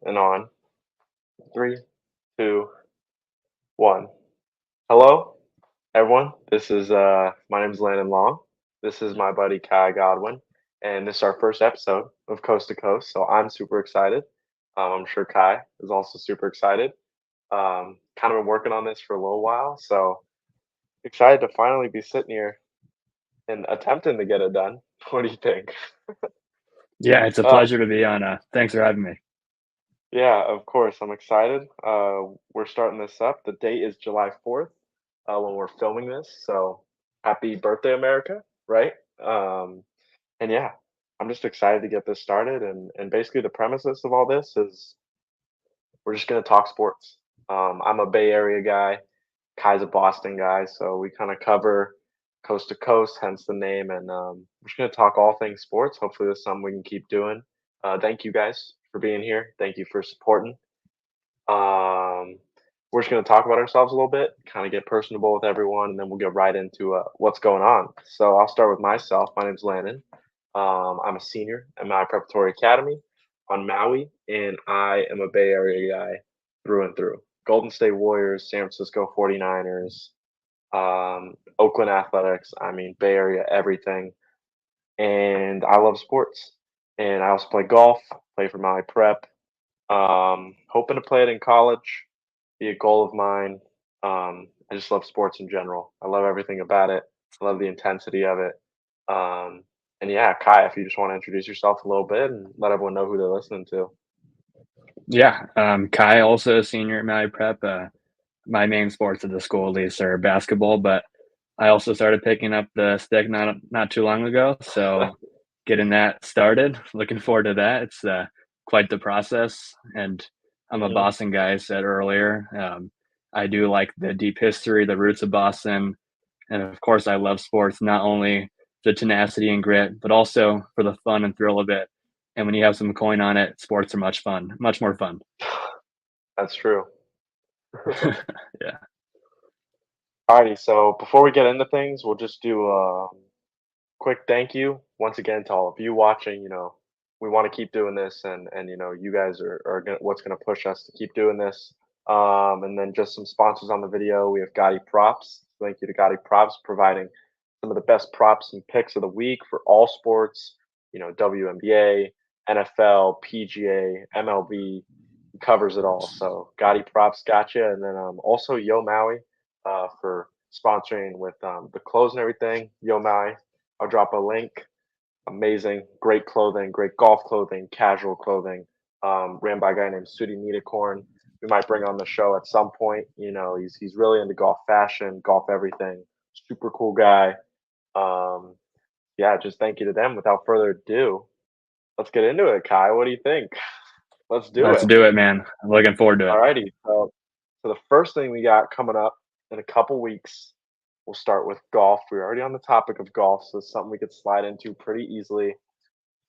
And on three, two, one. Hello, everyone. This is my name is Landon Long. This is my buddy Kai Godwin, and this is our first episode of Coast to Coast. So I'm super excited. I'm sure Kai is also super excited. Kind of been working on this for a little while, so excited to finally be sitting here and attempting to get it done. What do you think? Yeah, it's a Uh, pleasure to be on. Thanks for having me. yeah, of course. I'm excited. We're starting this up. The date is July 4th when we're filming this. So happy birthday, America, right? Um, and yeah, I'm just excited to get this started. And basically, the premises of all this is we're just going to talk sports. I'm a Bay Area guy, Kai's a Boston guy. So we kind of cover coast to coast, hence the name. And we're just going to talk all things sports. Hopefully, this is something we can keep doing. Thank you guys for being here. Thank you for supporting. Um, we're just going to talk about ourselves a little bit, kind of get personable with everyone, and then we'll get right into what's going on. So I'll start with myself. My name's Landon. I'm a senior at Maui Preparatory Academy on Maui, and I am a Bay Area guy through and through. Golden State Warriors, San Francisco 49ers, Oakland Athletics. I mean, Bay Area, everything. And I love sports. And I also play golf, play for Maui Prep. Hoping to play it in college, be a goal of mine. I just love sports in general. I love everything about it. I love the intensity of it. Um, and yeah, Kai, if you just want to introduce yourself a little bit and let everyone know who they're listening to. Yeah, Kai, also a senior at Maui Prep. My main sports at the school, at least, are basketball, but I also started picking up the stick not too long ago. So getting that started, looking forward to that. It's quite the process, and I'm a Hmm. Boston guy. I said earlier, I do like the deep history, the roots of Boston, and of course, I love sports. Not only the tenacity and grit, but also for the fun and thrill of it. And when you have some coin on it, sports are much more fun. That's true. Yeah. Alrighty, so before we get into things, we'll just do quick thank you once again to all of you watching. We want to keep doing this, and you guys are what's gonna push us to keep doing this. And then just some sponsors on the video. We have Gotti Props. Thank you to Gotti Props providing some of the best props and picks of the week for all sports. WNBA, NFL, PGA, MLB covers it all. So Gotti Props got you, and then also Yo Maui for sponsoring with the clothes and everything. Yo Maui, I'll drop a link. Amazing, great clothing, great golf clothing, casual clothing. Ran by a guy named Sudi Niederkorn. We might bring on the show at some point. He's really into golf fashion, golf everything. Super cool guy. Um, yeah, just thank you to them. Without further ado, let's get into it, Kai. What do you think? Let's do Let's it. do it, man. I'm looking forward to it. Alrighty. So the first thing we got coming up in a couple weeks, we'll start with golf. We're already on the topic of golf, so it's something we could slide into pretty easily.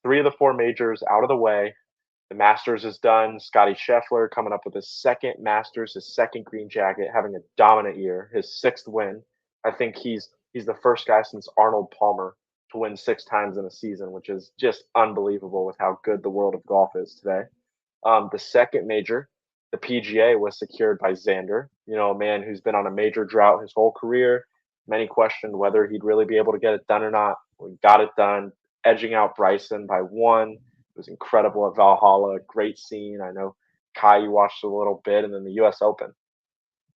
Three of the four majors out of the way. The Masters is done. Scotty Scheffler coming up with his second Masters, his second green jacket, having a dominant year, his sixth win. I think he's the first guy since Arnold Palmer to win 6 times in a season, which is just unbelievable with how good the world of golf is today. The second major, the PGA, was secured by Xander. A man who's been on a major drought his whole career. Many questioned whether he'd really be able to get it done or not. We got it done, edging out Bryson by one. It was incredible at Valhalla. Great scene. I know Kai, you watched a little bit, and then the U.S. Open.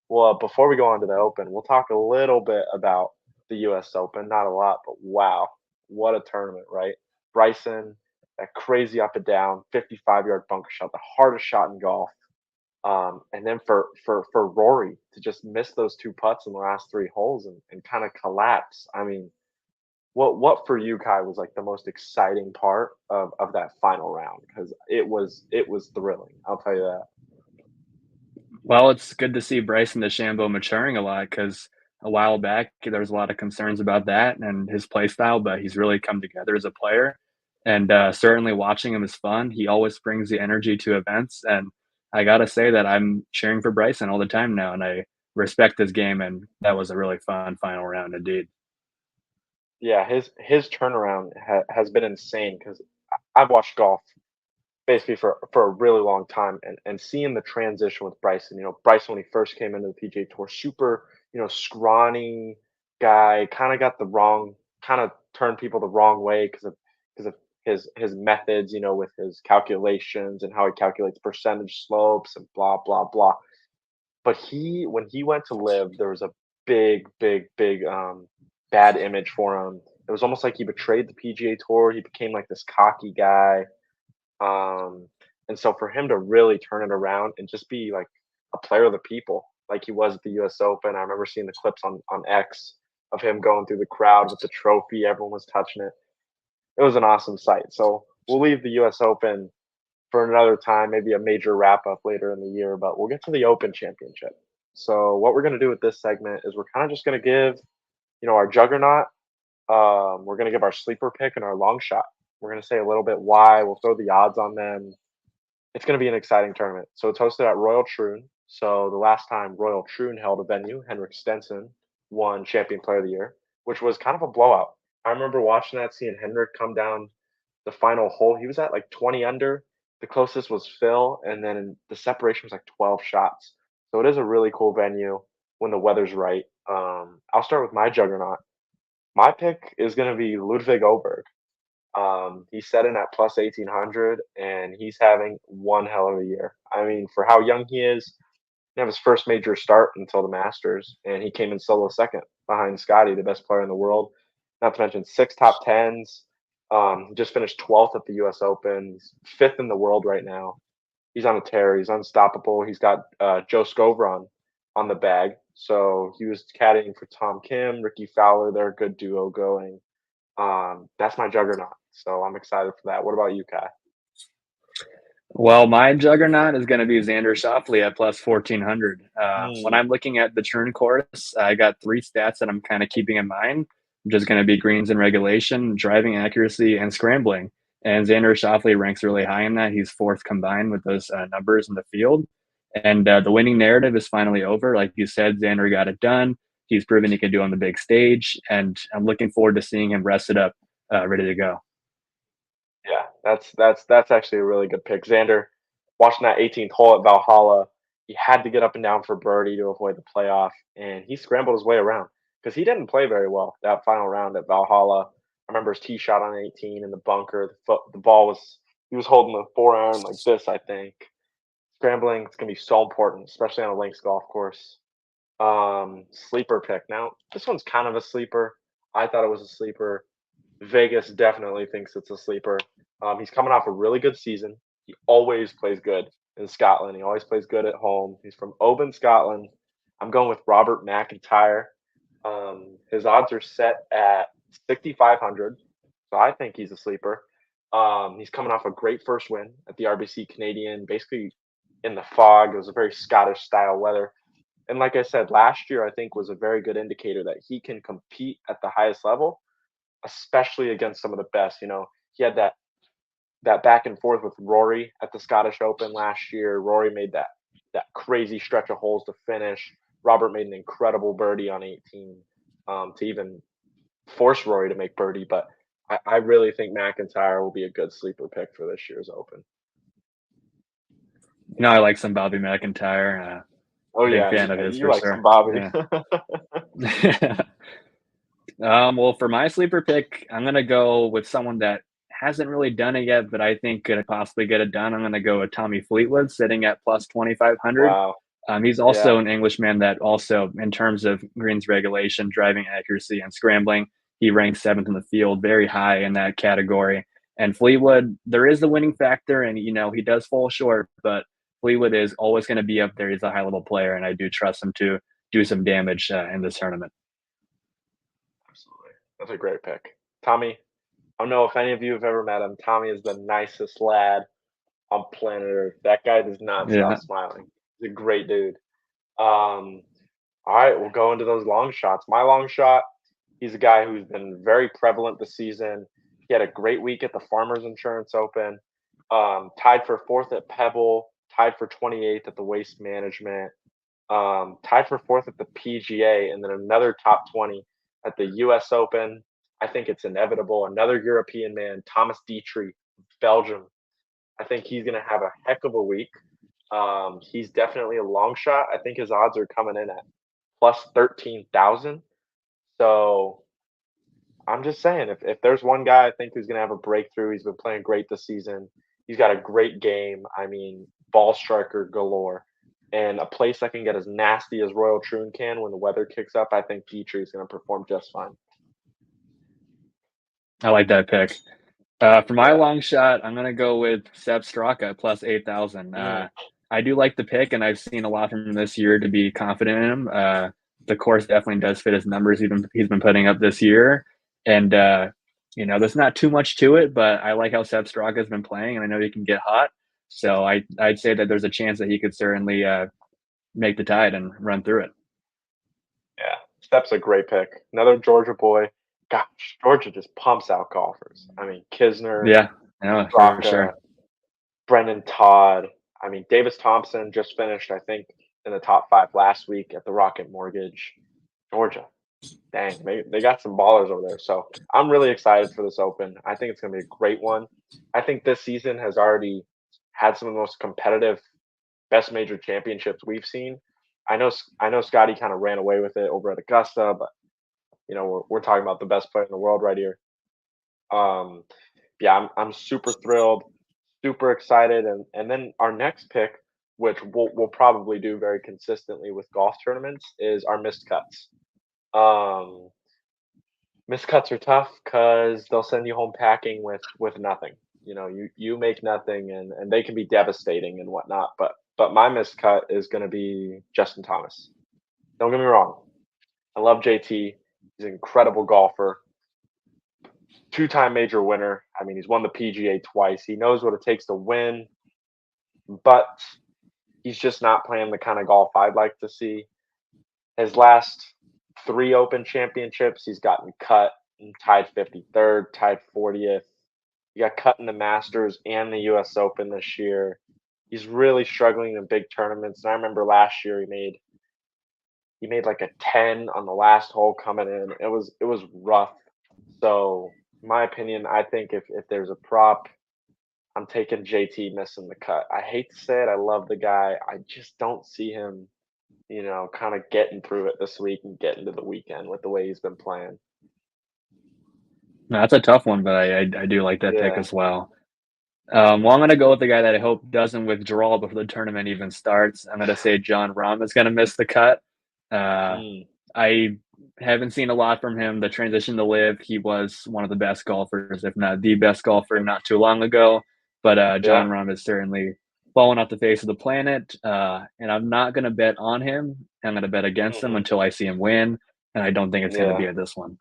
Well, before we go on to the Open, we'll talk a little bit about the U.S. Open. Not a lot, but wow, what a tournament, right? Bryson, that crazy up and down 55-yard bunker shot, the hardest shot in golf. And then for Rory to just miss those two putts in the last three holes and kind of collapse. I mean, what for you, Kai, was like the most exciting part of that final round? Because it was thrilling. I'll tell you that. Well, it's good to see Bryson DeChambeau maturing a lot because a while back there was a lot of concerns about that and his play style, but he's really come together as a player. And certainly watching him is fun. He always brings the energy to events, and I gotta say that I'm cheering for Bryson all the time now, and I respect his game. And that was a really fun final round indeed. Yeah, his turnaround has been insane because I've watched golf basically for a really long time, and seeing the transition with Bryson. Bryson when he first came into the PGA Tour, super, scrawny guy, kind of turned people the wrong way because of his methods, with his calculations and how he calculates percentage slopes and blah blah blah. But when he went to live, there was a big, big, big bad image for him. It was almost like he betrayed the PGA Tour. He became like this cocky guy, and so for him to really turn it around and just be like a player of the people, like he was at the US Open. I remember seeing the clips on X of him going through the crowd with the trophy, everyone was touching it. It was an awesome sight. So we'll leave the US Open for another time, maybe a major wrap up later in the year, but we'll get to the Open Championship. So what we're going to do with this segment is we're kind of just going to give, our juggernaut. We're going to give our sleeper pick and our long shot. We're going to say a little bit why. We'll throw the odds on them. It's going to be an exciting tournament. So it's hosted at Royal Troon. So the last time Royal Troon held a venue, Henrik Stenson won Champion Player of the Year, which was kind of a blowout. I remember watching that, seeing Henrik come down the final hole. He was at like 20 under. The closest was Phil, and then the separation was like 12 shots. So it is a really cool venue when the weather's right. I'll start with my juggernaut. My pick is going to be Ludwig Oberg. He's set in at plus 1800, and he's having one hell of a year. I mean, for how young he is, he didn't have his first major start until the Masters, and he came in solo second behind Scotty, the best player in the world. Not to mention six top tens. He just finished 12th at the U.S. Open. He's fifth in the world right now. He's on a tear. He's unstoppable. He's got Joe Scovron on the bag. So he was caddying for Tom Kim, Ricky Fowler. They're a good duo going. That's my juggernaut. So I'm excited for that. What about you, Kai? Well, my juggernaut is going to be Xander Schauffele at plus 1400. When Mm, I'm looking at the turn course, I got three stats that I'm kind of keeping in mind, which is going to be greens in regulation, driving accuracy, and scrambling. And Xander Schauffele ranks really high in that. He's fourth combined with those numbers in the field. And the winning narrative is finally over. Like you said, Xander got it done. He's proven he can do on the big stage. And I'm looking forward to seeing him rested up, ready to go. yeah, that's actually a really good pick. Xander, watching that 18th hole at Valhalla, he had to get up and down for birdie to avoid the playoff, and he scrambled his way around because he didn't play very well that final round at Valhalla. I remember his tee shot on 18 in the bunker. The ball was he was holding the 4 iron like this. I think scrambling is gonna be so important, especially on a links golf course. Sleeper pick. Now this one's kind of a sleeper. I thought it was a sleeper. Vegas definitely thinks it's a sleeper. He's coming off a really good season. He always plays good in Scotland. He always plays good at home. He's from Oban, Scotland. I'm going with Robert McIntyre. His odds are set at 6,500, so I think he's a sleeper. He's coming off a great first win at the RBC Canadian, basically in the fog. It was a very Scottish style weather. And like I said, last year I think was a very good indicator that he can compete at the highest level, especially against some of the best. He had that back and forth with Rory at the Scottish Open last year. Rory made that crazy stretch of holes to finish. Robert made an incredible birdie on 18 to even force Rory to make birdie. But I really think McIntyre will be a good sleeper pick for this year's Open. I like some Bobby McIntyre. Oh Big yeah, fan of his you for like some sure. Bobby. Yeah. Well, for my sleeper pick, I'm gonna go with someone that hasn't really done it yet, but I think could possibly get it done. I'm gonna go with Tommy Fleetwood, sitting at plus 2,500. Wow. He's Yeah. also an Englishman that also, in terms of greens regulation, driving accuracy, and scrambling, he ranks seventh in the field, very high in that category. And Fleetwood, there is the winning factor, and he does fall short, but Fleetwood is always going to be up there. He's a high level player, and I do trust him to do some damage in this tournament. Absolutely. That's a great pick. Tommy, I don't know if any of you have ever met him. Tommy is the nicest lad on planet Earth. That guy does not stop Yeah. smiling. He's a great dude. Um, all right, we'll go into those long shots. My long shot, he's a guy who's been very prevalent this season. He had a great week at the Farmers Insurance Open, tied for fourth at Pebble, tied for 28th at the Waste Management, tied for fourth at the PGA, and then another top 20 at the US Open. I think it's inevitable. Another European man, Thomas Dietrich, Belgium. I think he's gonna have a heck of a week. He's definitely a long shot. I think his odds are coming in at plus 13,000. So I'm just saying, if there's one guy I think who's gonna have a breakthrough, he's been playing great this season. He's got a great game. I mean, ball striker galore. And a place that can get as nasty as Royal Troon can when the weather kicks up, I think Petrie is gonna perform just fine. I like that pick. For my Yeah. long shot, I'm gonna go with Seb Straka plus 8,000. Mm, I do like the pick, and I've seen a lot from him this year to be confident in him. The course definitely does fit his numbers he's been putting up this year, and there's not too much to it, but I like how Seb Straka has been playing, and I know he can get hot. So I'd say that there's a chance that he could certainly make the tide and run through it. yeah. Step's a great pick. Another Georgia boy. Gosh, Georgia just pumps out golfers. I mean, Kisner, Yeah, yeah, for Straka, sure. Brendan Todd. I mean, Davis Thompson just finished, I think, in the top 5 last week at the Rocket Mortgage. Georgia, dang, they got some ballers over there. So I'm really excited for this Open. I think it's going to be a great one. I think this season has already had some of the most competitive, best major championships we've seen. I know Scotty kind of ran away with it over at Augusta, but we're talking about the best player in the world right here. Um, yeah, I'm super thrilled, super excited, and then our next pick, which we'll probably do very consistently with golf tournaments, is our missed cuts. Um, Missed cuts are tough because they'll send you home packing with nothing. You make nothing, and they can be devastating and whatnot. But my missed cut is going to be Justin Thomas. Don't get me wrong, I love JT. He's an incredible golfer, two-time major winner. I mean, he's won the PGA twice. He knows what it takes to win, but he's just not playing the kind of golf I'd like to see. His last 3 Open championships, he's gotten cut and tied 53rd, tied 40th. He got cut in the Masters and the US Open this year. He's really struggling in big tournaments. And I remember last year he made like a 10 on the last hole coming in. It was rough. So, in my opinion, I think if there's a prop, I'm taking JT missing the cut. I hate to say it, I love the guy. I just don't see him, kind of getting through it this week and getting to the weekend with the way he's been playing. No, that's a tough one, but I do like that pick Yeah. as well. Well, I'm gonna go with the guy that I hope doesn't withdraw before the tournament even starts. I'm gonna say John Rahm is gonna miss the cut. Uh, Mm, I haven't seen a lot from him. The transition to live, he was one of the best golfers, if not the best golfer, yep. not too long ago. But Yeah. John Rahm is certainly fallen off the face of the planet, and I'm not gonna bet on him. I'm gonna bet against him Mhm. until I see him win, and I don't think it's gonna be Yeah. at this one.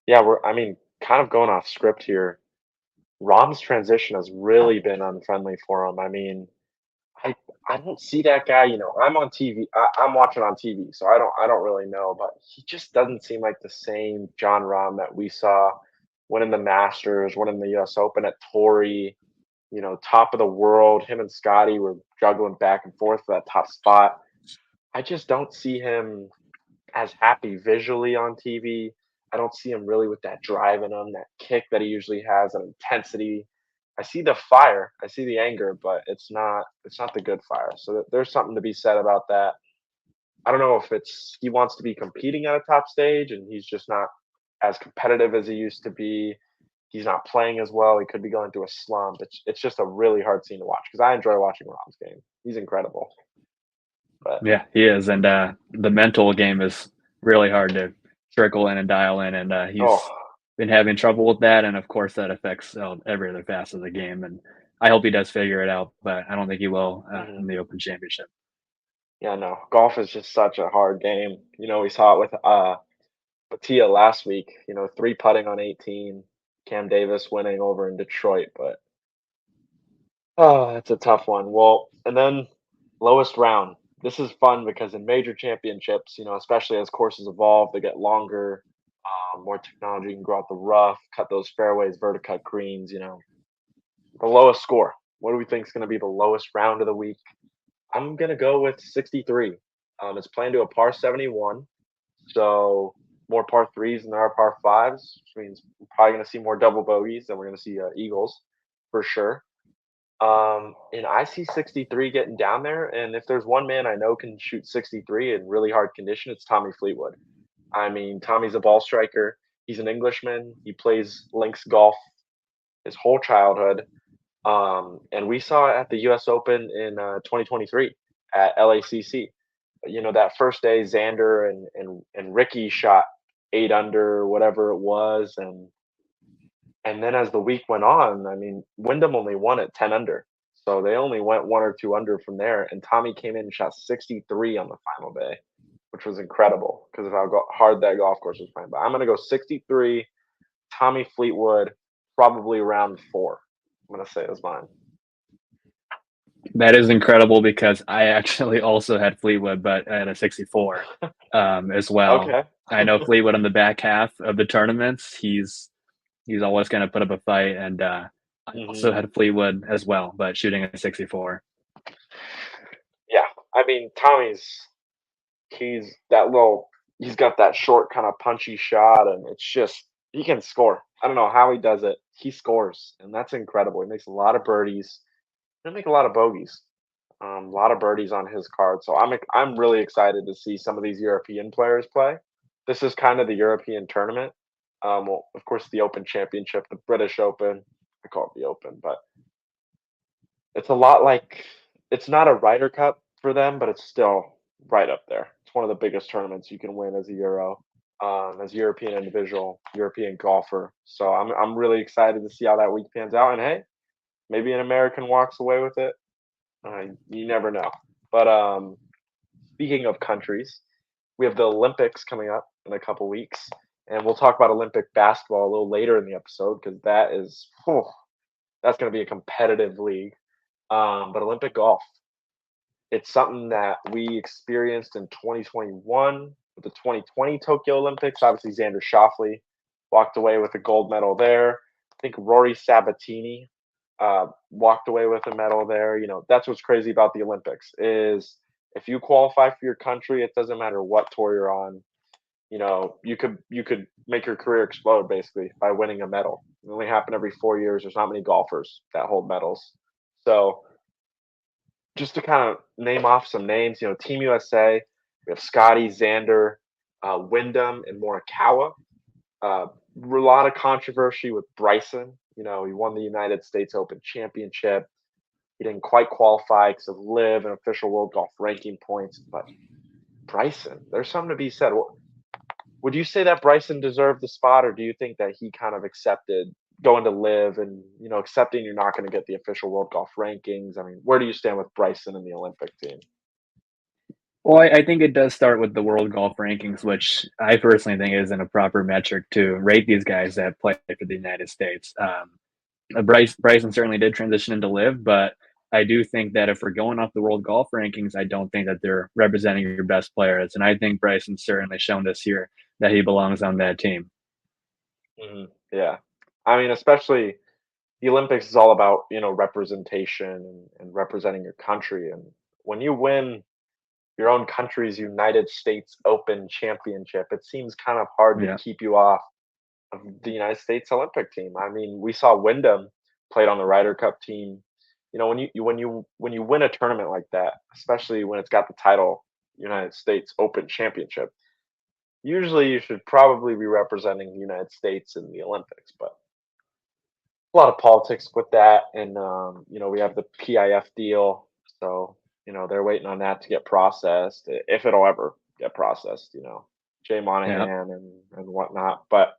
Yeah, I mean, kind of going off script here. Rom's transition has really been unfriendly for him. I mean, I I don't see that guy. I'm on TV. I'm watching on TV, so I don't really know. But he just doesn't seem like the same John Rahm that we saw winning the Masters, winning the U.S. Open at Torrey. Top of the world. Him and Scotty were juggling back and forth for that top spot. I just don't see him as happy visually on TV. I don't see him really with that drive in him, that kick that he usually has, that intensity. I see the fire, I see the anger, but it's not the good fire. So there's something to be said about that. I don't know if it's he wants to be competing at a top stage and he's just not as competitive as he used to be. He's not playing as well. He could be going through a slump. It's just a really hard scene to watch because I enjoy watching Rom's game. He's incredible. But Yeah, he is, and the mental game is really hard to trickle in and dial in, and he's oh, been having trouble with that, and of course that affects every other facet of the game. And I hope he does figure it out, but I don't think he will mhm. in the Open Championship. Yeah, no, golf is just such a hard game. We saw it with Batia last week. 3 putting on 18, Cam Davis winning over in Detroit. But oh, that's a tough one. Well, and then lowest round. This is fun because in major championships, especially as courses evolve, they get longer, more technology you can go out the rough, cut those fairways, verticut greens. The lowest score. What do we think is going to be the lowest round of the week? I'm gonna go with 63. It's playing to a par 71, so more par threes than there are par fives, which means we're probably gonna see more double bogeys than we're gonna see eagles for sure. And I see 63 getting down there, and if there's one man I know can shoot 63 in really hard condition, it's Tommy Fleetwood. I mean, Tommy's a ball striker. He's an Englishman. He plays links golf his whole childhood. And we saw it at the U.S. Open in 2023 at LACC. You know, that first day, Xander and Ricky shot 8 under, whatever it was, and then as the week went on, I mean, Wyndham only won at 10 under, so they only went 1 or 2 under from there. And Tommy came in and shot 63 on the final day, which was incredible because of how hard that golf course was playing. But I'm gonna go 63, Tommy Fleetwood, probably round four. I'm gonna say is mine. That is incredible because I actually also had Fleetwood, but at a 64 as well. Okay. I know Fleetwood on the back half of the tournaments. He's always going to put up a fight, and I also hmm had Fleetwood as well, but shooting a 64. Yeah, I mean, he's that little. He's got that short, kind of punchy shot, and it's just he can score. I don't know how he does it. He scores, and that's incredible. He makes a lot of birdies. He'll make a lot of bogeys. A lot of birdies on his card. So I'm really excited to see some of these European players play. This is kind of the European tournament. Well, of course, the Open Championship, the British Open. I call it the Open, but it's a lot like it's not a Ryder Cup for them, but it's still right up there. It's one of the biggest tournaments you can win as a Euro, as a European individual, European golfer. So I'm really excited to see how that week pans out. And hey, maybe an American walks away with it. You never know. But speaking of countries, we have the Olympics coming up in a couple weeks, and we'll talk about Olympic basketball a little later in the episode because that's going to be a competitive league. But Olympic golf, it's something that we experienced in 2021 with the 2020 Tokyo Olympics. Obviously, Xander Schauffele walked away with a gold medal there. I think Rory Sabatini walked away with a medal there. You know, that's what's crazy about the Olympics is if you qualify for your country, it doesn't matter what tour you're on. You know, you could make your career explode basically by winning a medal. It only happen every 4 years. There's not many golfers that hold medals. So just to kind of name off some names, you know, Team USA, we have Scotty, Xander, Wyndham, and Morikawa. A lot of controversy with Bryson. You know, he won the United States Open Championship. He didn't quite qualify because of LIV and official world golf ranking points. But Bryson, there's something to be said. Would you say that Bryson deserved the spot, or do you think that he kind of accepted going to LIV and accepting you're not going to get the official world golf rankings? I mean, where do you stand with Bryson and the Olympic team? Well, I think it does start with the world golf rankings, which I personally think isn't a proper metric to rate these guys that play for the United States. Bryson certainly did transition into LIV, but I do think that if we're going off the world golf rankings, I don't think that they're representing your best players. And I think Bryson's certainly shown this year that he belongs on that team. Yeah, I mean, especially the Olympics is all about representation and representing your country, and when you win your own country's United States Open Championship, it seems kind of hard to Yeah. keep you off of the United States Olympic team. I mean, we saw Wyndham played on the Ryder Cup team. You know, when you win a tournament like that, especially when it's got the title United States Open Championship, usually you should probably be representing the United States in the Olympics. But a lot of politics with that, and we have the PIF deal, so they're waiting on that to get processed, if it'll ever get processed. Jay Yeah. Monahan and whatnot, but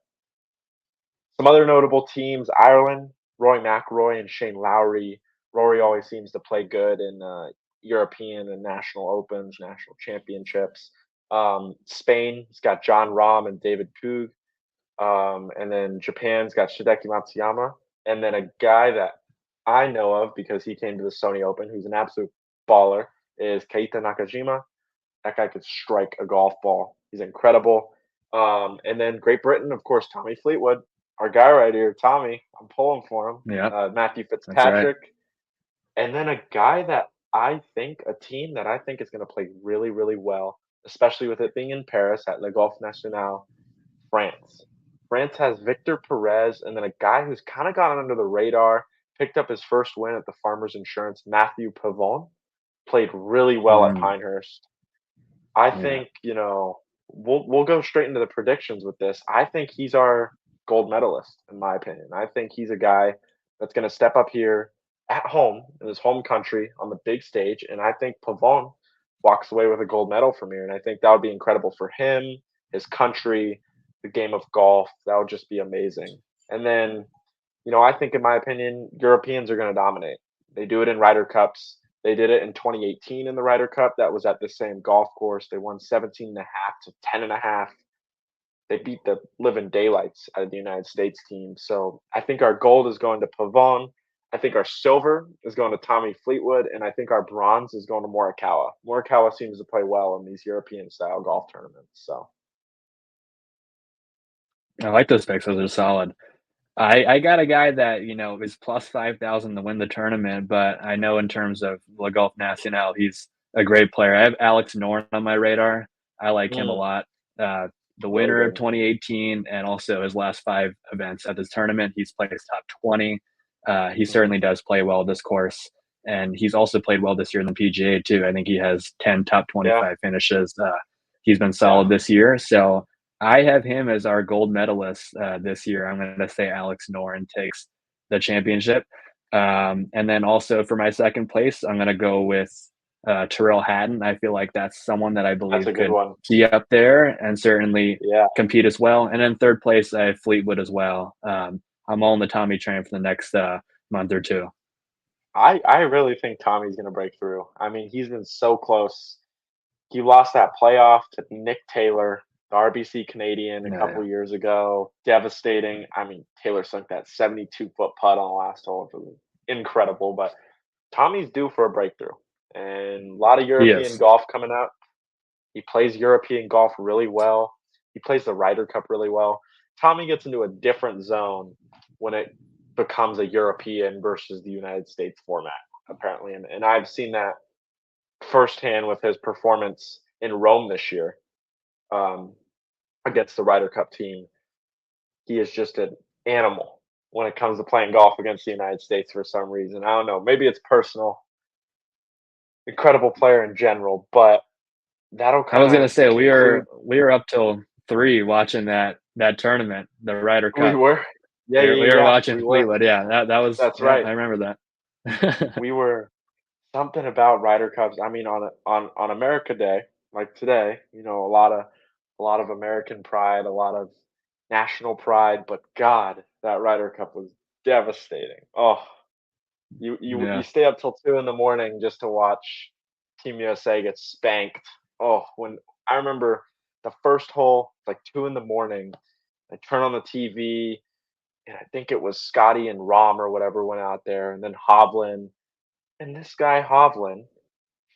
some other notable teams: Ireland, Roy McIlroy and Shane Lowry. Rory always seems to play good in European and national opens, national championships. Spain's got John Rahm and David Pugh. And then Japan's got Hideki Matsuyama. And then a guy that I know of because he came to the Sony Open, who's an absolute baller, is Keita Nakajima. That guy could strike a golf ball. He's incredible. And then Great Britain, of course, Tommy Fleetwood, our guy right here, Tommy. I'm pulling for him. Yeah. Matthew That's right. Fitzpatrick. And then a guy that a team that I think is going to play really, really well, especially with it being in Paris at Le Golf National, France. France has Victor Perez and then a guy who's kind of gone under the radar, picked up his first win at the Farmers Insurance. Matthew Pavone played really well at Mm, Pinehurst. I yeah. think, we'll go straight into the predictions with this. I think he's our gold medalist, in my opinion. I think he's a guy that's gonna step up here at home in his home country on the big stage, and I think Pavone walks away with a gold medal from here, and I think that would be incredible for him, his country, the game of golf. That would just be amazing. And then, I think in my opinion, Europeans are gonna dominate. They do it in Ryder Cups. They did it in 2018 in the Ryder Cup. That was at the same golf course. They won 17.5 to 10.5. They beat the living daylights out of the United States team. So I think our gold is going to Pavone. I think our silver is going to Tommy Fleetwood, and I think our bronze is going to Morikawa. Morikawa seems to play well in these European style golf tournaments. So I like those picks. Those are solid. I got a guy that, is plus 5,000 to win the tournament, but I know in terms of Le Golf National, he's a great player. I have Alex Noren on my radar. I like him a mm, lot. Uh, the really winner of good. 2018 and also his last 5 events at this tournament, he's placed top 20. He Mm, certainly does play well this course, and he's also played well this year in the PGA too. I think he has 10 top yeah, 25 finishes. He's been yeah, solid this year, so I have him as our gold medalist this year. I'm going to say Alex Noren takes the championship. And then also for my second place, I'm going to go with Tyrrell Hatton. I feel like that's someone that I that's a believe good could one. be up there and certainly Yeah, compete as well. And then third place, I have Fleetwood as well. I'm all in the Tommy train for the next month or two. I really think Tommy's gonna break through. I mean, he's been so close. He lost that playoff to Nick Taylor, the RBC Canadian, a Yeah, couple yeah. years ago. Devastating. I mean, Taylor sunk that 72-foot putt on the last hole. It was incredible. But Tommy's due for a breakthrough, and a lot of He European is. golf coming up. He plays European golf really well. He plays the Ryder Cup really well. Tommy gets into a different zone when it becomes a European versus the United States format, apparently. And I've seen that firsthand with his performance in Rome this year um, against the Ryder Cup team. He is just an animal when it comes to playing golf against the United States for some reason. I don't know. Maybe it's personal. Incredible player in general, but that'll I was kind gonna of say conclude. we were up till 3 watching that tournament, the Ryder We Cup. were, yeah, We yeah, were yeah. watching We were. Fleetwood, yeah, that was That's yeah, right. I remember that. We were something about Ryder Cups. I mean, on America Day, like today, a lot of American pride, a lot of national pride. But God, that Ryder Cup was devastating. Oh, you Yeah, stay up till 2 in the morning just to watch Team USA get spanked. Oh, when I remember the first hole, it's like 2 in the morning. I turn on the TV, and I think it was Scotty and Rom or whatever went out there, and then Hovland. And this guy Hovland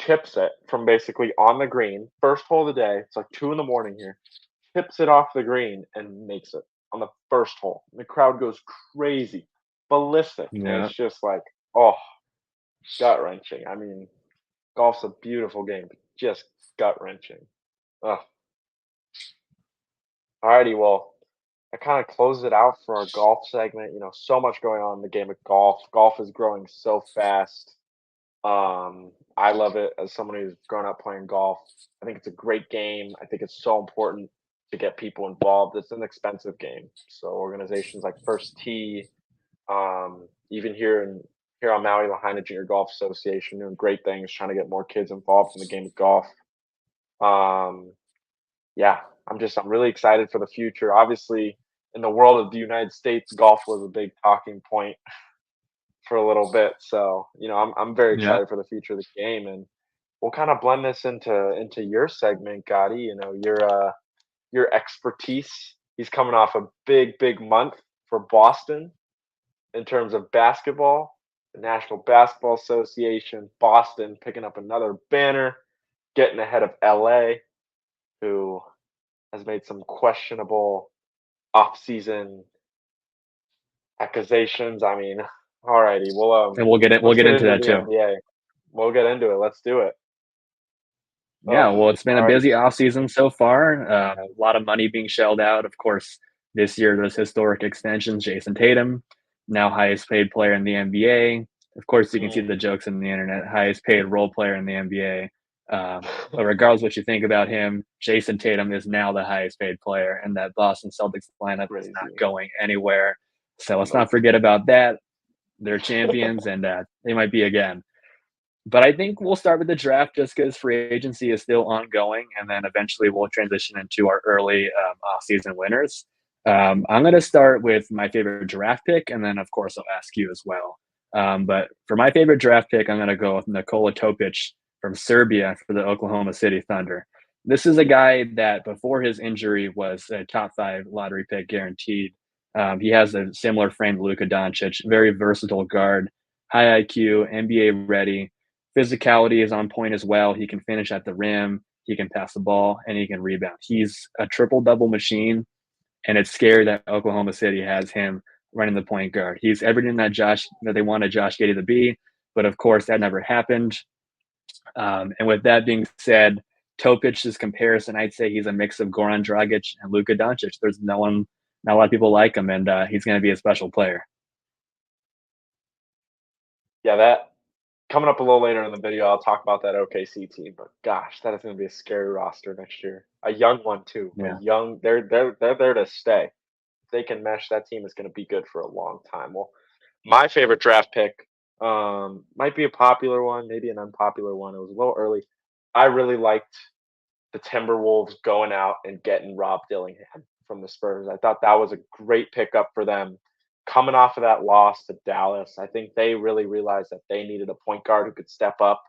chips it from basically on the green, first hole of the day. It's like 2 in the morning here. Chips it off the green and makes it on the first hole. And the crowd goes crazy, ballistic, and yeah. it's just like, oh, gut wrenching. I mean, golf's a beautiful game, but just gut wrenching. Ugh. Alrighty, well, I kind of closed it out for our golf segment. So much going on in the game of golf. Golf is growing so fast. I love it as someone who's grown up playing golf. I think it's a great game. I think it's so important to get people involved. It's an expensive game, so organizations like First Tee, even here on Maui, the Haina Junior Golf Association, doing great things, trying to get more kids involved in the game of golf. Um, yeah, I'm really excited for the future. Obviously, in the world of the United States, golf was a big talking point for a little bit. So, I'm very Yeah. excited for the future of the game, and we'll kind of blend this into your segment, Gotti. Your expertise. He's coming off a big month for Boston in terms of basketball. The National Basketball Association, Boston picking up another banner, getting ahead of LA, who has made some questionable offseason accusations. I mean, alrighty, And we'll let's get get into into that the too. NBA. We'll get into it. Let's do it. Yeah, Oh, well, it's been a alrighty. busy offseason so far. A lot of money being shelled out. Of course, this year there's historic extensions. Jason Tatum now highest paid player in the NBA. Of course, you can see Mm. the jokes on the internet, highest paid role player in the NBA. But regardless what you think about him, Jason Tatum is now the highest paid player, and that Boston Celtics lineup is not Crazy. going anywhere. So let's not Nope. forget about that. They're champions, and they might be again. But I think we'll start with the draft just because free agency is still ongoing, and then eventually we'll transition into our early off-season winners. I'm going to start with my favorite draft pick, and then of course I'll ask you as well. But for my favorite draft pick, I'm going to go with Nikola Topic from Serbia for the Oklahoma City Thunder. This is a guy that before his injury was a top 5 lottery pick guaranteed. He has a similar frame to Luka Doncic, very versatile guard, high IQ, NBA ready. Physicality is on point as well. He can finish at the rim, he can pass the ball, and he can rebound. He's a triple double machine, and it's scary that Oklahoma City has him running the point guard. He's everything that they wanted Josh Giddey to be, but of course that never happened. And with that being said, Topic's comparison, I'd say he's a mix of Goran Dragic and Luka Doncic. There's not a lot of people like him, and he's going to be a special player. Yeah, that coming up a little later in the video, I'll talk about that OKC team. But gosh, that is going to be a scary roster next year. A young one too. A Yeah. young, they're there to stay. If they can mesh, that team is going to be good for a long time. Well, my favorite draft pick might be a popular one, maybe an unpopular one. It was a little early. I really liked the Timberwolves going out and getting Rob Dillingham from the Spurs. I thought that was a great pickup for them. Coming off of that loss to Dallas, I think they really realized that they needed a point guard who could step up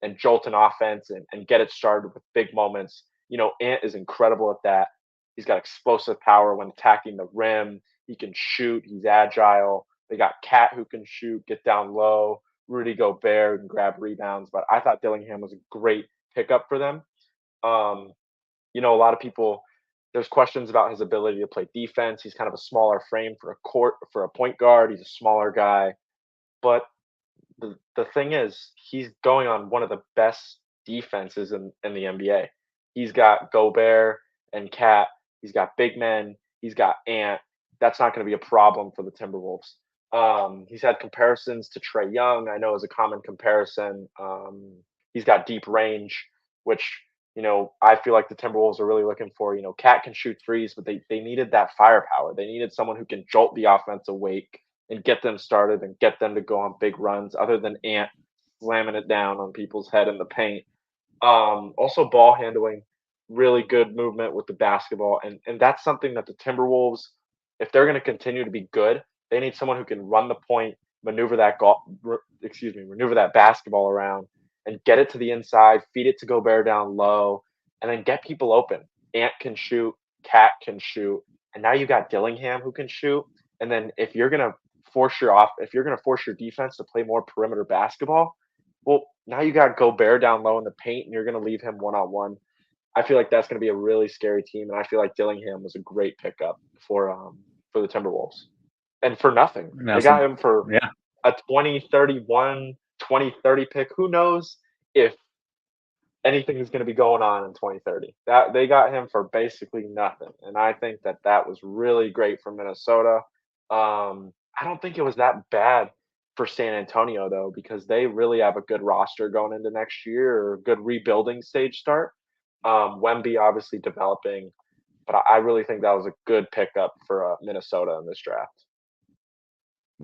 and jolt an offense and get it started with big moments. You know, Ant is incredible at that. He's got explosive power when attacking the rim. He can shoot. He's agile. They got Cat who can shoot, get down low. Rudy Gobert can grab rebounds. But I thought Dillingham was a great pickup for them. Um, you know, a lot of people there's questions about his ability to play defense. He's kind of a smaller frame for a point guard. He's a smaller guy, but the thing is, he's going on one of the best defenses in the NBA. He's got Gobert and Cat. He's got big men. He's got Ant. That's not going to be a problem for the Timberwolves. He's had comparisons to Trey Young. I know is a common comparison. He's got deep range, which I feel like the Timberwolves are really looking for. Cat can shoot threes, but they needed that firepower. They needed someone who can jolt the offense awake and get them started and get them to go on big runs other than Ant slamming it down on people's head in the paint. Also ball handling, really good movement with the basketball. And that's something that the Timberwolves, if they're going to continue to be good, they need someone who can run the point, maneuver maneuver that basketball around and get it to the inside, feed it to Gobert down low, and then get people open. Ant can shoot, Cat can shoot, and now you got Dillingham who can shoot. And then if you're gonna force your defense to play more perimeter basketball, well, now you got Gobert down low in the paint, and you're gonna leave him one on one. I feel like that's gonna be a really scary team, and I feel like Dillingham was a great pickup for the Timberwolves, and for nothing. They That's got him for yeah. a 2031, 2030 pick. Who knows if anything is going to be going on in 2030? That they got him for basically nothing, and I think that was really great for Minnesota. I don't think it was that bad for San Antonio though, because they really have a good roster going into next year or a good rebuilding stage start. Wemby obviously developing, but I really think that was a good pickup for Minnesota in this draft.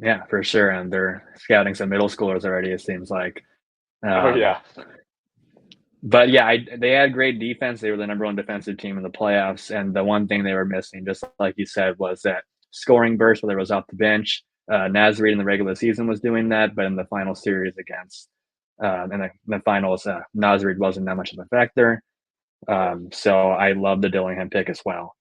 Yeah, for sure, and they're scouting some middle schoolers already, it seems like. Oh Um, yeah, but yeah, they had great defense. They were the number 1 defensive team in the playoffs, and the one thing they were missing, just like you said, was that scoring burst, whether it was off the bench. Nasrid in the regular season was doing that, but in the final series against in the finals, Nasrid wasn't that much of a factor. yeah, So I love the Dillingham pick as well.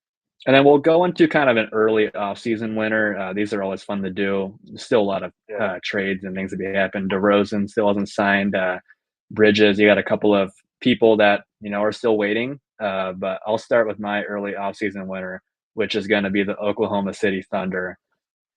And then we'll go into kind of an early off-season winner. These are always fun to do. Still a lot of yeah. trades and things to be happened. DeRozan still hasn't signed. Bridges, you got a couple of people that are still waiting. But I'll start with my early off-season winner, which is going to be the Oklahoma City Thunder.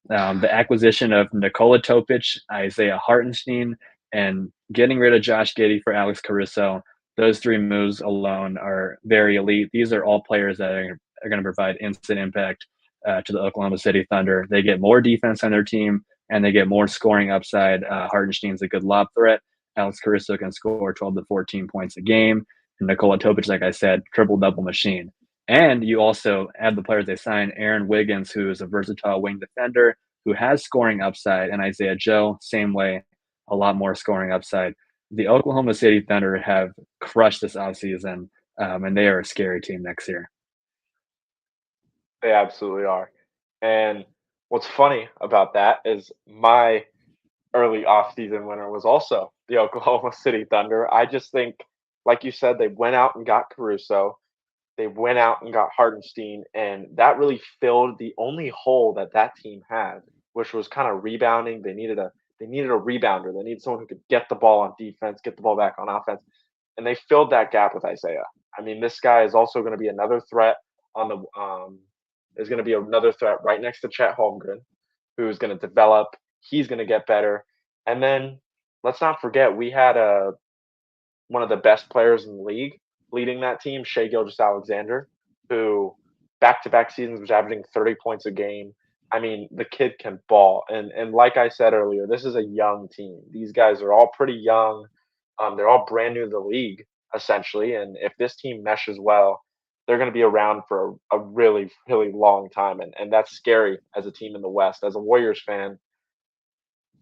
The acquisition of Nikola Topic, Isaiah Hartenstein, and getting rid of Josh Giddey for Alex Caruso. Those 3 moves alone are very elite. These are all players that are going to provide instant impact to the Oklahoma City Thunder. They get more defense on their team, and they get more scoring upside. Hartenstein's a good lob threat. Alex Caruso can score 12 to 14 points a game. And Nikola Topic, like I said, triple double machine. And you also add the players they signed, Aaron Wiggins, who is a versatile wing defender who has scoring upside, and Isaiah Joe, same way, a lot more scoring upside. The Oklahoma City Thunder have crushed this offseason, and they are a scary team next year. They absolutely are. And what's funny about that is my early offseason winner was also the Oklahoma City Thunder. I just think, like you said, they went out and got Caruso. They went out and got Hartenstein, and that really filled the only hole that that team had, which was kind of rebounding. They needed a rebounder. They needed someone who could get the ball on defense, get the ball back on offense, and they filled that gap with Isaiah. I mean, this guy is also going to be another threat on the is going to be another threat right next to Chet Holmgren, who's going to develop. He's going to get better, and then let's not forget we had a one of the best players in the league leading that team, Shea Gilgeous-Alexander, who back-to-back seasons was averaging 30 points a game. I mean, the kid can ball, and like I said earlier, this is a young team. These guys are all pretty young. They're all brand new to the league, essentially, and if this team meshes well, they're going to be around for a really, really long time, and that's scary as a team in the West. As a Warriors fan,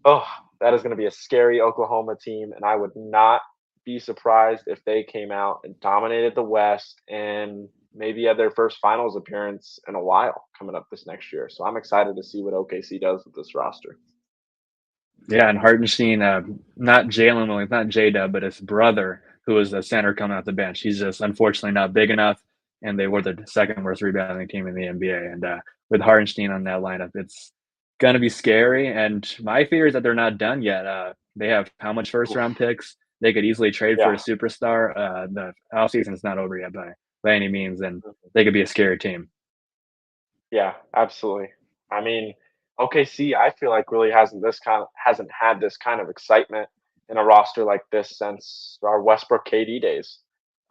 oh, that is going to be a scary Oklahoma team, and I would not be surprised if they came out and dominated the West and maybe had their first finals appearance in a while coming up this next year. So I'm excited to see what OKC does with this roster. Yeah, and Hartenstein, not Jalen Williams, not J-Dub, but his brother, who was a center coming off the bench. He's just unfortunately not big enough, and they were the second worst rebounding team in the NBA. And with Hartenstein on that lineup, it's going to be scary. And my fear is that they're not done yet. They have how much first Oof. round picks? They could easily trade for a Yeah. superstar. The offseason is not over yet by any means, and Mhm. they could be a scary team. Yeah, absolutely. I mean, OKC, I feel like really hasn't had this kind of excitement in a roster like this since our Westbrook KD days.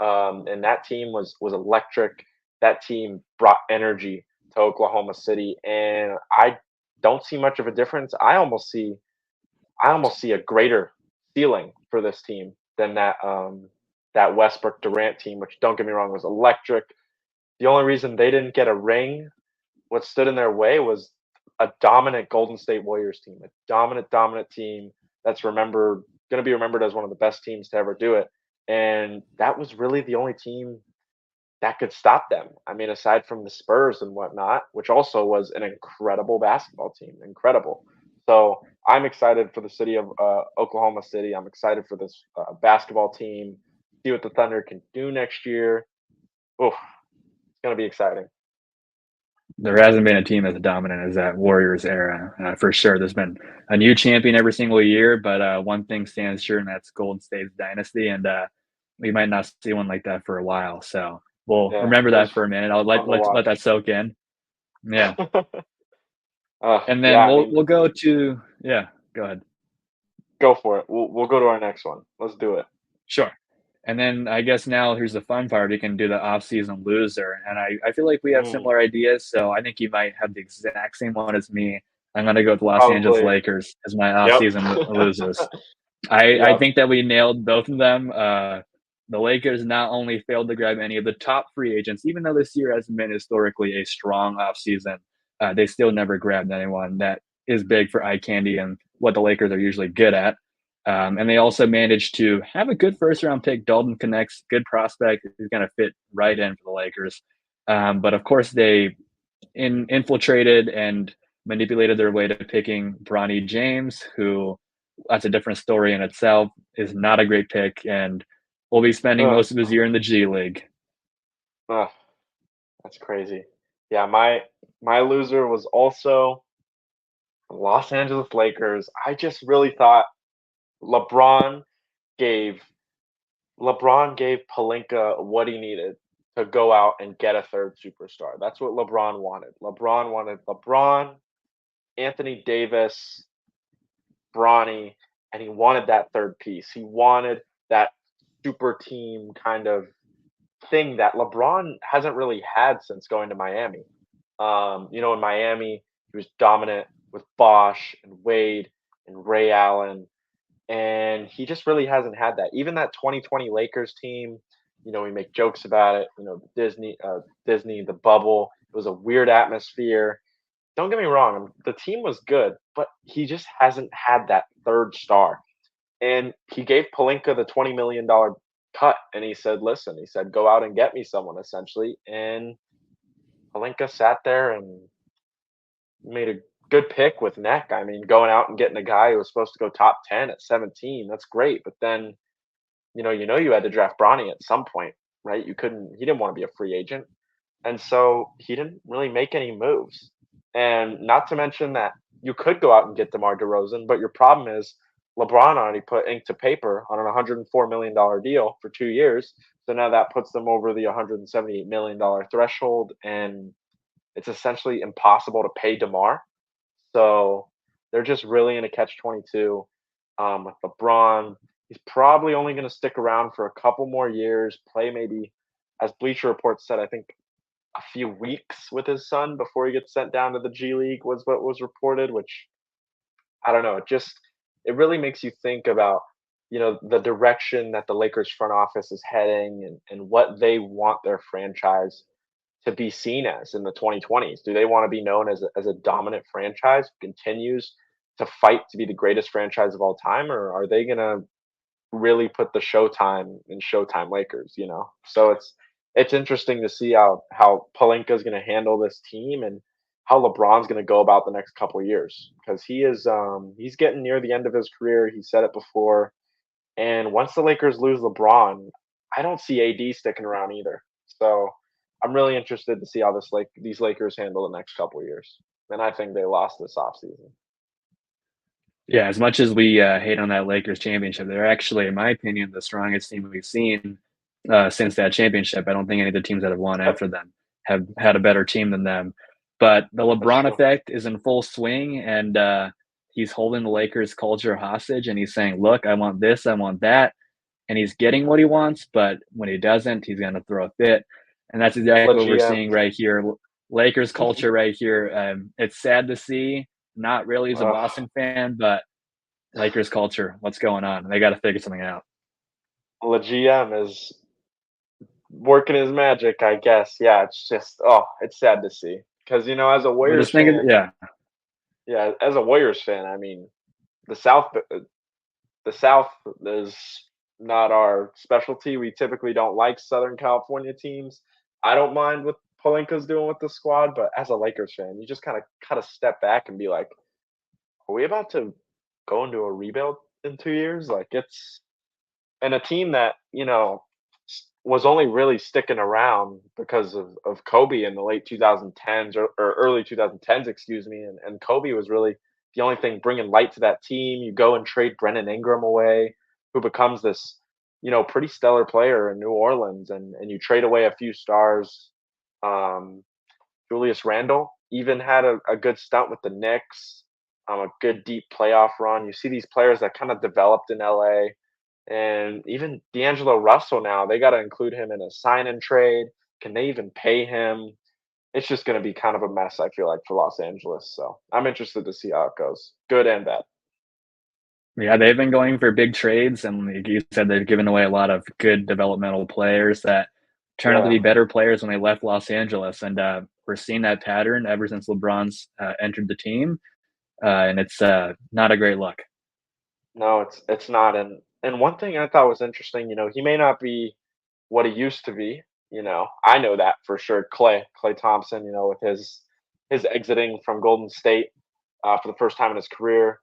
And that team was electric. That team brought energy to Oklahoma City, and I don't see much of a difference. I almost see a greater ceiling for this team than that Westbrook Durant team, which don't get me wrong was electric. The only reason they didn't get a ring, what stood in their way was a dominant Golden State Warriors team, a dominant team that's remembered going to be remembered as one of the best teams to ever do it. And that was really the only team that could stop them. I mean, aside from the Spurs and whatnot, which also was an incredible basketball team, incredible. So I'm excited for the city of Oklahoma City. I'm excited for this basketball team. See what the Thunder can do next year. Oof, it's going to be exciting. There hasn't been a team as dominant as that Warriors era, for sure. There's been a new champion every single year, but one thing stands sure, and that's Golden State's dynasty, and we might not see one like that for a while. So we'll Yeah, remember it was that for a minute. I'll fun to let watch. that soak in. Yeah, and Yeah, then I we'll mean, we'll go to yeah. Go ahead. go for it. We'll go to our next one. Let's do it. Sure. And then I guess now here's the fun part. We can do the off-season loser. And I feel like we have Mm, similar ideas. So I think you might have the exact same one as me. I'm going to go with Los Angeles probably. Lakers as my Yep. off-season losers. I Yep. think that we nailed both of them. The Lakers not only failed to grab any of the top free agents, even though this year hasn't been historically a strong offseason, they still never grabbed anyone that is big for eye candy and what the Lakers are usually good at. And they also managed to have a good first round pick. Dalton Connects, good prospect, who's going to fit right in for the Lakers. But of course, they infiltrated and manipulated their way to picking Bronny James, who that's a different story in itself, is not a great pick and will be spending Ugh, most of his year in the G League. ugh, that's crazy. Yeah, my loser was also Los Angeles Lakers. I just really thought LeBron gave LeBron gave Palinka what he needed to go out and get a third superstar. That's what LeBron wanted. LeBron wanted LeBron, Anthony Davis, Bronny, and he wanted that third piece. He wanted that super team kind of thing that LeBron hasn't really had since going to Miami. In Miami, he was dominant. with Bosh and Wade and Ray Allen, and he just really hasn't had that. Even that 2020 Lakers team, we make jokes about it. Disney, the bubble. It was a weird atmosphere. Don't get me wrong, the team was good, but he just hasn't had that third star. And he gave Palinka the $20 million cut, and he said, "Listen," he said, "go out and get me someone," essentially. And Palinka sat there and made a good pick with Neck. I mean, going out and getting a guy who was supposed to go top 10 at 17, that's great. But then, you had to draft Bronny at some point, right? He didn't want to be a free agent. And so he didn't really make any moves. And not to mention that you could go out and get DeMar DeRozan, but your problem is LeBron already put ink to paper on an $104 million deal for 2 years. So now that puts them over the $178 million threshold, and it's essentially impossible to pay DeMar. So they're just really in a catch 22 with LeBron. He's probably only going to stick around for a couple more years, play maybe, as Bleacher Report said, I think a few weeks with his son before he gets sent down to the G League was what was reported, which I don't know. It really makes you think about, the direction that the Lakers front office is heading, and what they want their franchise to be seen as in the 2020s. Do they want to be known as a dominant franchise who continues to fight to be the greatest franchise of all time, or are they going to really put the Showtime in Showtime Lakers? So it's interesting to see how Palinka is going to handle this team, and how LeBron's going to go about the next couple of years, because he's getting near the end of his career. He said it before, and once the Lakers lose LeBron, I don't see AD sticking around either. So I'm really interested to see how these Lakers handle the next couple of years. And I think they lost this offseason. Yeah, as much as we hate on that Lakers championship, they're actually, in my opinion, the strongest team we've seen since that championship. I don't think any of the teams that have won after them have had a better team than them. But the That's LeBron true. effect is in full swing, and he's holding the Lakers culture hostage, and he's saying, "Look, I want this, I want that," and he's getting what he wants. But when he doesn't, he's going to throw a fit, and that's exactly what we're GM. seeing right here. Lakers culture right here. It's sad to see. Not really as a Ugh. Boston fan, but Lakers culture, what's going on? They got to figure something out. The GM is working his magic, I guess. Yeah, it's sad to see, because as a But Warriors just think of fan, yeah, yeah, as a Warriors fan, I mean, the South, the South is not our specialty. We typically don't like Southern California teams. I don't mind what Palenka's doing with the squad, but as a Lakers fan, you just kind of step back and be like, are we about to go into a rebuild in 2 years? Like, it's and a team that was only really sticking around because of Kobe in the late 2010s, or early 2010s, excuse me, and Kobe was really the only thing bringing light to that team. You go and trade Brennan Ingram away, who becomes this pretty stellar player in New Orleans, and you trade away a few stars. Um, Julius Randle even had a good stunt with the Knicks, a good deep playoff run. You see these players that kind of developed in LA, and even D'Angelo Russell now, they got to include him in a sign and trade. Can they even pay him? It's just going to be kind of a mess, I feel like, for Los Angeles. So I'm interested to see how it goes, good and bad. yeah, they've been going for big trades, and like you said, they've given away a lot of good developmental players that turned out to Yeah, be better players when they left Los Angeles, and we're seeing that pattern ever since LeBron's entered the team, and it's not a great look. no, it's not. And one thing I thought was interesting, he may not be what he used to be. I know that for sure. Clay Thompson, with his exiting from Golden State for the first time in his career.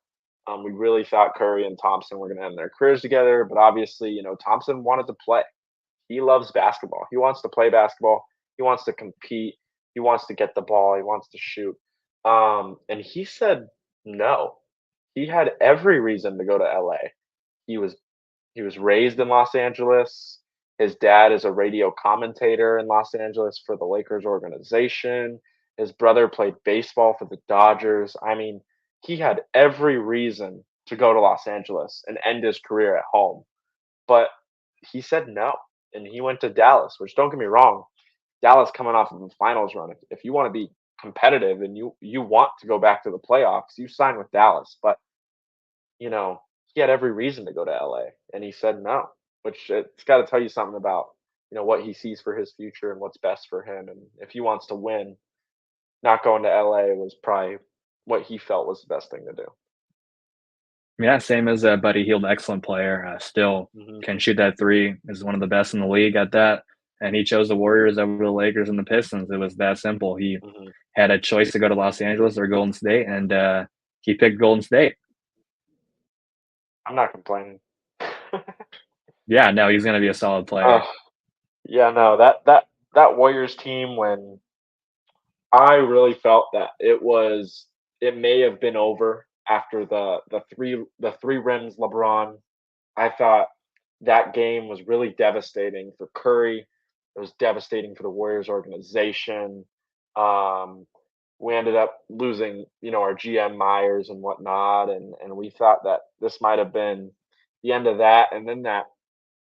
We really thought Curry and Thompson were going to end their careers together, but obviously, Thompson wanted to play. He loves basketball. He wants to play basketball. He wants to compete. He wants to get the ball. He wants to shoot. And he said no. He had every reason to go to LA. He was he was raised in Los Angeles. His dad is a radio commentator in Los Angeles for the Lakers organization. His brother played baseball for the Dodgers. I mean, he had every reason to go to Los Angeles and end his career at home. But he said no, and he went to Dallas, which, don't get me wrong, Dallas coming off of a finals run. If you want to be competitive and you want to go back to the playoffs, you sign with Dallas. But he had every reason to go to LA, and he said no, which it's got to tell you something about what he sees for his future and what's best for him. And if he wants to win, not going to LA was probably what he felt was the best thing to do. Yeah, same as Buddy Hield, excellent player. Still Hmm. can shoot that three. Is one of the best in the league at that. And he chose the Warriors over the Lakers and the Pistons. It was that simple. He Hmm. had a choice to go to Los Angeles or Golden State, and he picked Golden State. I'm not complaining. Yeah, no, he's going to be a solid uh, player. yeah, no, that Warriors team, when I really felt that it may have been over after the three rims LeBron. I thought that game was really devastating for Curry. It was devastating for the Warriors organization. Um, we ended up losing, our GM Myers and whatnot, and we thought that this might have been the end of that. And then that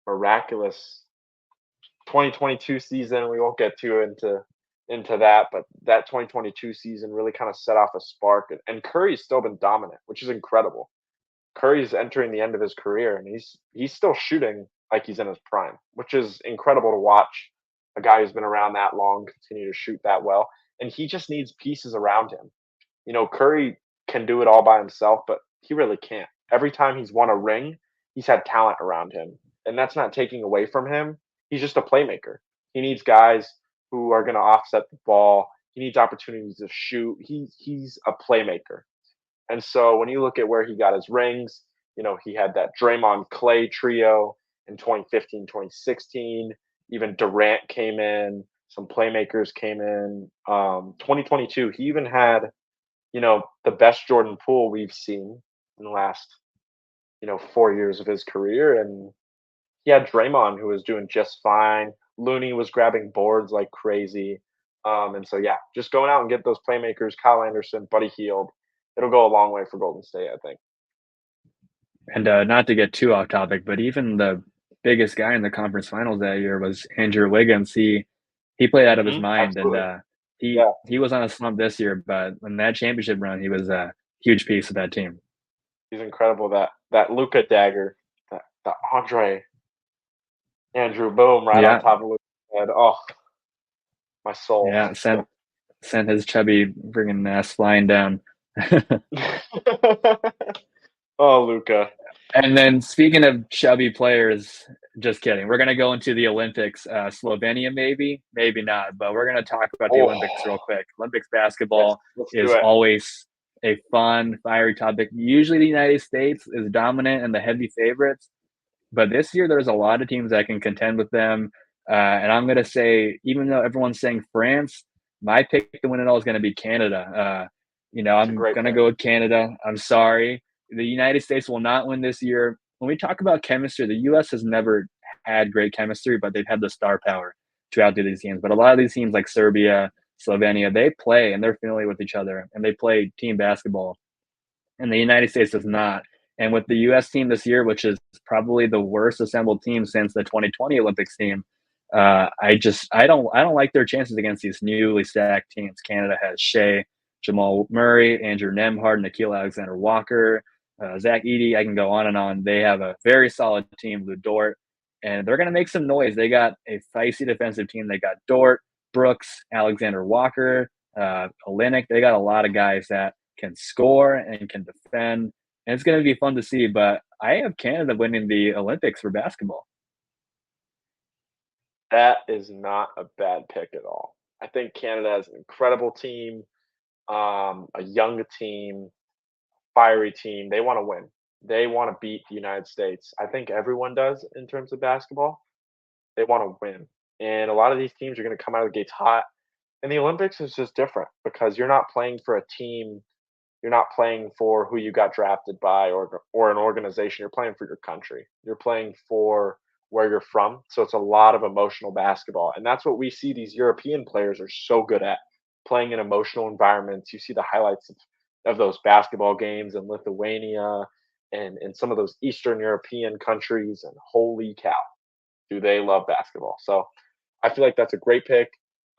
miraculous 2022 season. We won't get too into that, but that 2022 season really kind of set off a spark. And Curry's still been dominant, which is incredible. Curry's entering the end of his career, and he's still shooting like he's in his prime, which is incredible to watch. A guy who's been around that long continue to shoot that well, and he just needs pieces around him. Curry can do it all by himself, but he really can't. Every time he's won a ring, he's had talent around him, and that's not taking away from him. He's just a playmaker. He needs guys who are going to offset the ball. He needs opportunities to shoot. He's a playmaker. And so when you look at where he got his rings, he had that Draymond Clay trio in 2015, 2016. Even Durant came in, some playmakers came in. 2022, he even had, the best Jordan Poole we've seen in the last, 4 years of his career. And he had Draymond, who was doing just fine. Looney was grabbing boards like crazy. And so, yeah, just going out and get those playmakers, Kyle Anderson, Buddy Hield. It'll go a long way for Golden State, I think. And not to get too off topic, but even the biggest guy in the conference finals that year was Andrew Wiggins. He played out of his mind, and Absolutely. he Yeah, he was on a slump this year, but in that championship run, he was a huge piece of that team. he's incredible. That Luca dagger, that Andre Andrew boom right on Yeah, top of Luca's head. Oh, my soul. yeah, sent his chubby friggin' ass flying down. Oh, Luca. And then speaking of chubby players, just kidding. We're gonna go into the Olympics. Slovenia, maybe not, but we're gonna talk about the Oh, Olympics real quick. Olympics yes. basketball Let's do is it. always a fun, fiery topic. Usually, the United States is dominant and the heavy favorites, but this year there's a lot of teams that can contend with them. And I'm gonna say, even though everyone's saying France, my pick to win it all is gonna be Canada. It's a I'm great gonna pick. go with Canada. I'm sorry, the United States will not win this year. When we talk about chemistry, the U.S. has never had great chemistry, but they've had the star power to outdo these teams. But a lot of these teams, like Serbia, Slovenia, they play and they're familiar with each other and they play team basketball, and the United States does not. And with the U.S. team this year, which is probably the worst assembled team since the 2020 Olympics team, I don't like their chances against these newly stacked teams. Canada has Shea, Jamal Murray, Andrew Nemhard, Nikhil Alexander Walker, Zach Edey. I can go on and on. They have a very solid team, Lou Dort, and they're going to make some noise. They got a feisty defensive team. They got Dort, Brooks, Alexander Walker, Olenek. They got a lot of guys that can score and can defend. And it's going to be fun to see. But I have Canada winning the Olympics for basketball. That is not a bad pick at all. I think Canada has an incredible team, a young team, fiery team. They want to win. They want to beat the United States. I think everyone does in terms of basketball. They want to win. And a lot of these teams are going to come out of the gates hot. And the Olympics is just different because you're not playing for a team. You're not playing for who you got drafted by or an organization. You're playing for your country. You're playing for where you're from. So it's a lot of emotional basketball. And that's what we see these European players are so good at, playing in emotional environments. You see the highlights of those basketball games in Lithuania and in some of those Eastern European countries. And holy cow, do they love basketball. So I feel like that's a great pick.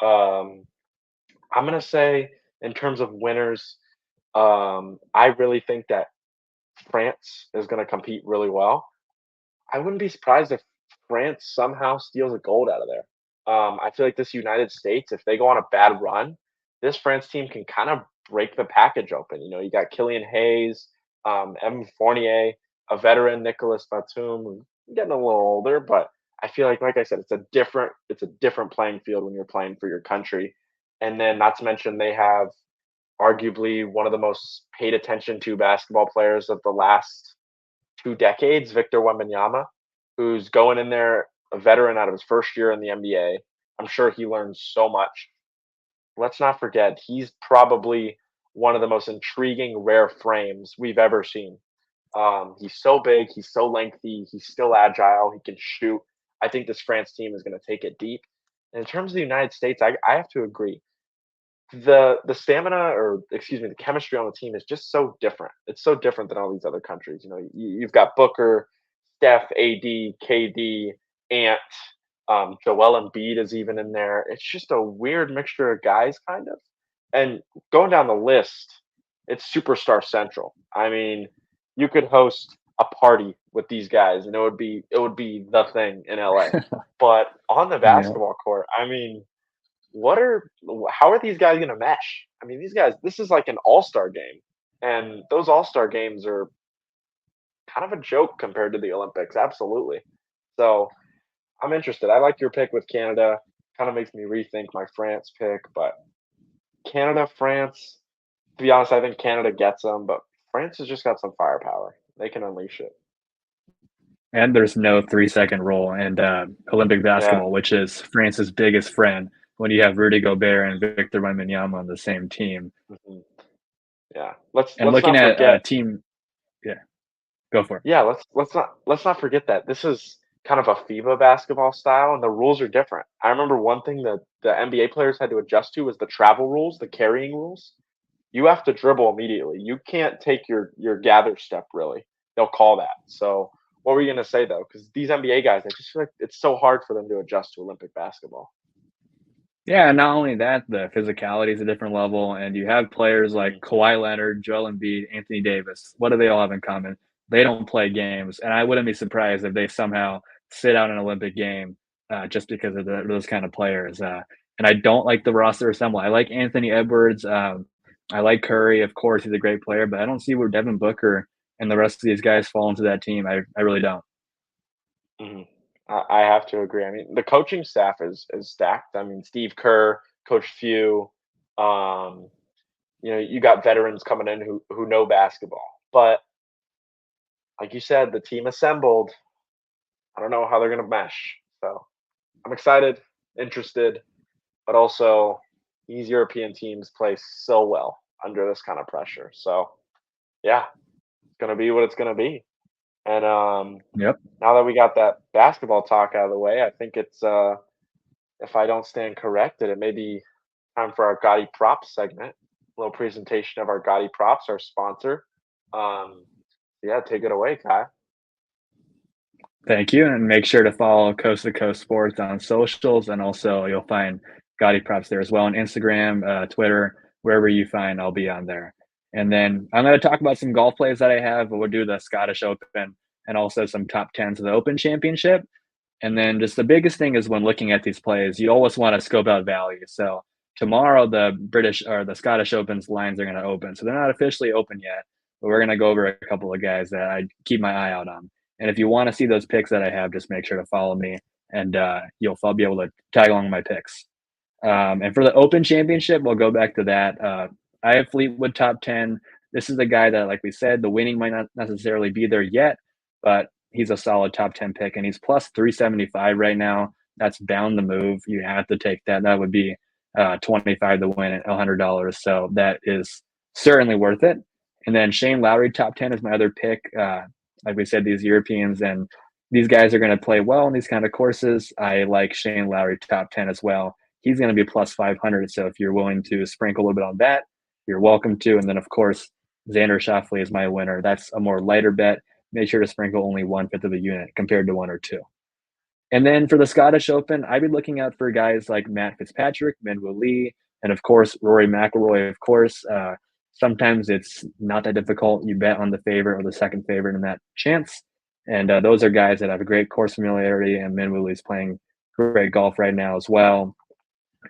Um, I'm gonna say in terms of winners, I really think that France is going to compete really well. I wouldn't be surprised if France somehow steals a gold out of there. I feel like this United States, if they go on a bad run, this France team can kind of break the package open. You know, you got Killian Hayes, Evan Fournier, a veteran Nicolas Batum, who's getting a little older, but I feel like I said, it's a different playing field when you're playing for your country. And then, not to mention, they have arguably one of the most paid attention to basketball players of the last 2 decades, Victor Wembanyama, who's going in there a veteran out of his first year in the NBA. I'm sure he learns so much. Let's not forget, he's probably one of the most intriguing rare frames we've ever seen. He's so big, he's so lengthy, he's still agile, he can shoot. I think this France team is going to take it deep. And in terms of the United States, I have to agree. The stamina, or excuse me, the chemistry on the team is just so different. It's so different than all these other countries. You know, you've got Booker, Steph, AD, KD, Ant, Joel Embiid is even in there. It's just a weird mixture of guys, kind of. And going down the list, it's superstar central. I mean, you could host a party with these guys, and it would be the thing in LA. But on the Yeah. basketball court, I mean, how are these guys gonna mesh? I mean, these guys, this is like an all-star game, and those all-star games are kind of a joke compared to the Olympics, absolutely. So, I'm interested. I like your pick with Canada, kinda makes me rethink my France pick, but Canada, France, to be honest, I think Canada gets them, but France has just got some firepower. They can unleash it. And there's no 3-second rule in Olympic Yeah, basketball, which is France's biggest friend when you have Rudy Gobert and Victor Wembanyama on the same team. mhm, yeah. Let's And let's looking not at forget. team, yeah, go for it. Yeah, let's not forget that this is kind of a FIBA basketball style, and the rules are different. I remember one thing that the NBA players had to adjust to was the travel rules, the carrying rules. You have to dribble immediately. You can't take your gather step really. They'll call that. So what were you gonna say though? Because these NBA guys, I just feel like it's so hard for them to adjust to Olympic basketball. Yeah, and not only that, the physicality is a different level, and you have players like Mhm. Kawhi Leonard, Joel Embiid, Anthony Davis. What do they all have in common? They don't play games, and I wouldn't be surprised if they somehow sit out an Olympic game just because of those kind of players. And I don't like the roster assemble. I like Anthony Edwards. I like Curry. Of course, he's a great player, but I don't see where Devin Booker and the rest of these guys fall into that team. I really don't. Mhm. I have to agree. I mean, the coaching staff is stacked. I mean, Steve Kerr, Coach Few, um, you got veterans coming in who know basketball. But like you said, the team assembled. I don't know how they're gonna mesh. So I'm excited, interested, but also these European teams play so well under this kind of pressure. So yeah, it's gonna be what it's gonna be. And Yep. now that we got that basketball talk out of the way, I think it's if I don't stand corrected, it may be time for our Gotti props segment. A little presentation of our Gotti props, our sponsor. Um, yeah, take it away, Kai. Thank you, and make sure to follow Coast to Coast Sports on socials, and also you'll find Gaudy Props there as well on Instagram, Twitter, wherever you find, I'll be on there. And then I'm going to talk about some golf plays that I have. We'll do the Scottish Open and also some top tens of the Open Championship. And then just the biggest thing is when looking at these plays, you always want to scope out value. So tomorrow, the British or the Scottish Open's lines are going to open. So they're not officially open yet, but we're going to go over a couple of guys that I keep my eye out on. And if you want to see those picks that I have, just make sure to follow me, and you'll be able to tag along my picks. And for the Open Championship, we'll go back to that. I have Fleetwood top 10. This is the guy that, like we said, the winning might not necessarily be there yet, but he's a solid top 10 pick, and he's plus 375 right now. That's bound to move. You have to take that. That would be 25 to win at $100. So that is certainly worth it. And then Shane Lowry, top 10 is my other pick. Like we said, these Europeans and these guys are going to play well in these kind of courses. I like Shane Lowry, top 10 as well. He's going to be plus 500. So if you're willing to sprinkle a little bit on that, you're welcome to. And then, of course, Xander Schauffele is my winner. That's a more lighter bet. Make sure to sprinkle only 1/5 of a unit compared to one or two. And then for the Scottish Open, I'd be looking out for guys like Matt Fitzpatrick, Minwoo Lee, And of course, Rory McIlroy, of course. Sometimes it's not that difficult. You bet on the favorite or the second favorite in that chance. And those are guys that have a great course familiarity, and Min Woo Lee's playing great golf right now as well.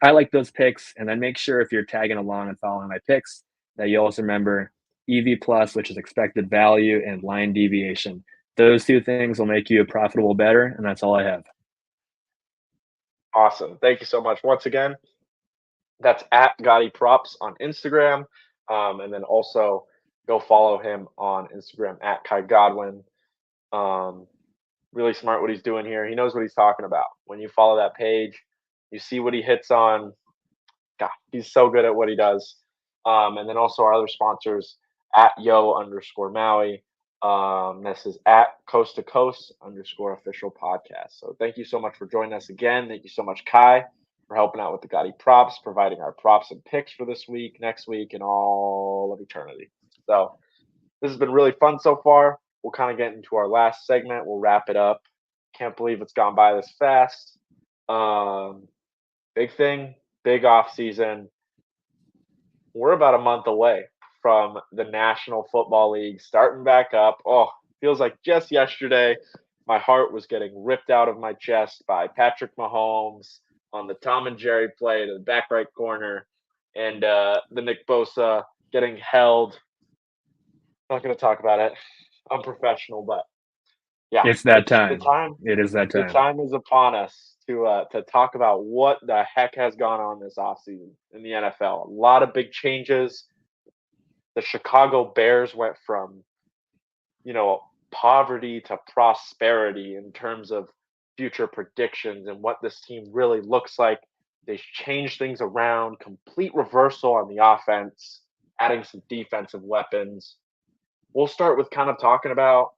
I like those picks, and then make sure if you're tagging along and following my picks that you also remember EV plus, which is expected value, and line deviation. Those two things will make you a profitable bettor, and that's all I have. Awesome. Thank you so much. Once again, that's at Gotti Props on Instagram. And then also go follow him on Instagram at Kai Godwin. Um, really smart what he's doing here. He knows what he's talking about. When you follow that page, you see what he hits on. God, he's so good at what he does. And then also our other sponsors at yo underscore Maui. This is at coast to coast underscore official podcast. So thank you so much for joining us again. Thank you so much, Kai, for helping out with the Gotti props, providing our props and picks for this week, next week, and all of eternity. So this has been really fun so far. We'll kind of get into our last segment. We'll wrap it up. Can't believe it's gone by this fast. Um, big thing, big off season. We're about a month away from the National Football League starting back up. Oh, feels like just yesterday my heart was getting ripped out of my chest by Patrick Mahomes on the Tom and Jerry play to the back right corner, and the Nick Bosa getting held. Not going to talk about it. Unprofessional, but yeah, It's that it's the time. time. It is that The time. time is upon us to talk about what the heck has gone on this offseason in the NFL. A lot of big changes. The Chicago Bears went from, you know, poverty to prosperity in terms of future predictions and what this team really looks like. They changed things around, complete reversal on the offense, adding some defensive weapons. We'll start with kind of talking about,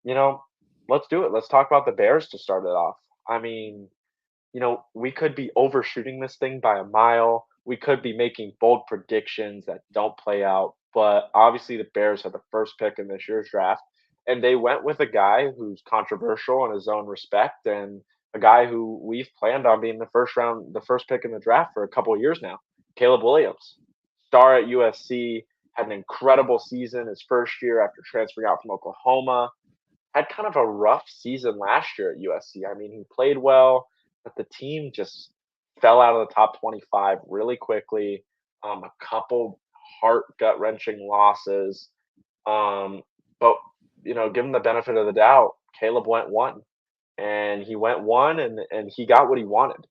you know, let's do it. Let's talk about the Bears to start it off. I mean, we could be overshooting this thing by a mile. We could be making bold predictions that don't play out. But obviously, the Bears had the first pick in this year's draft, and they went with a guy who's controversial in his own respect, and a guy who we've planned on being the first pick in the draft for a couple of years now. Caleb Williams, star at USC, had an incredible season his first year after transferring out from Oklahoma. Had kind of a rough season last year at USC. I mean, he played well, but the team just fell out of the top 25 really quickly. A couple heart gut wrenching losses. But give him the benefit of the doubt. Caleb went one, and he went one, and he got what he wanted.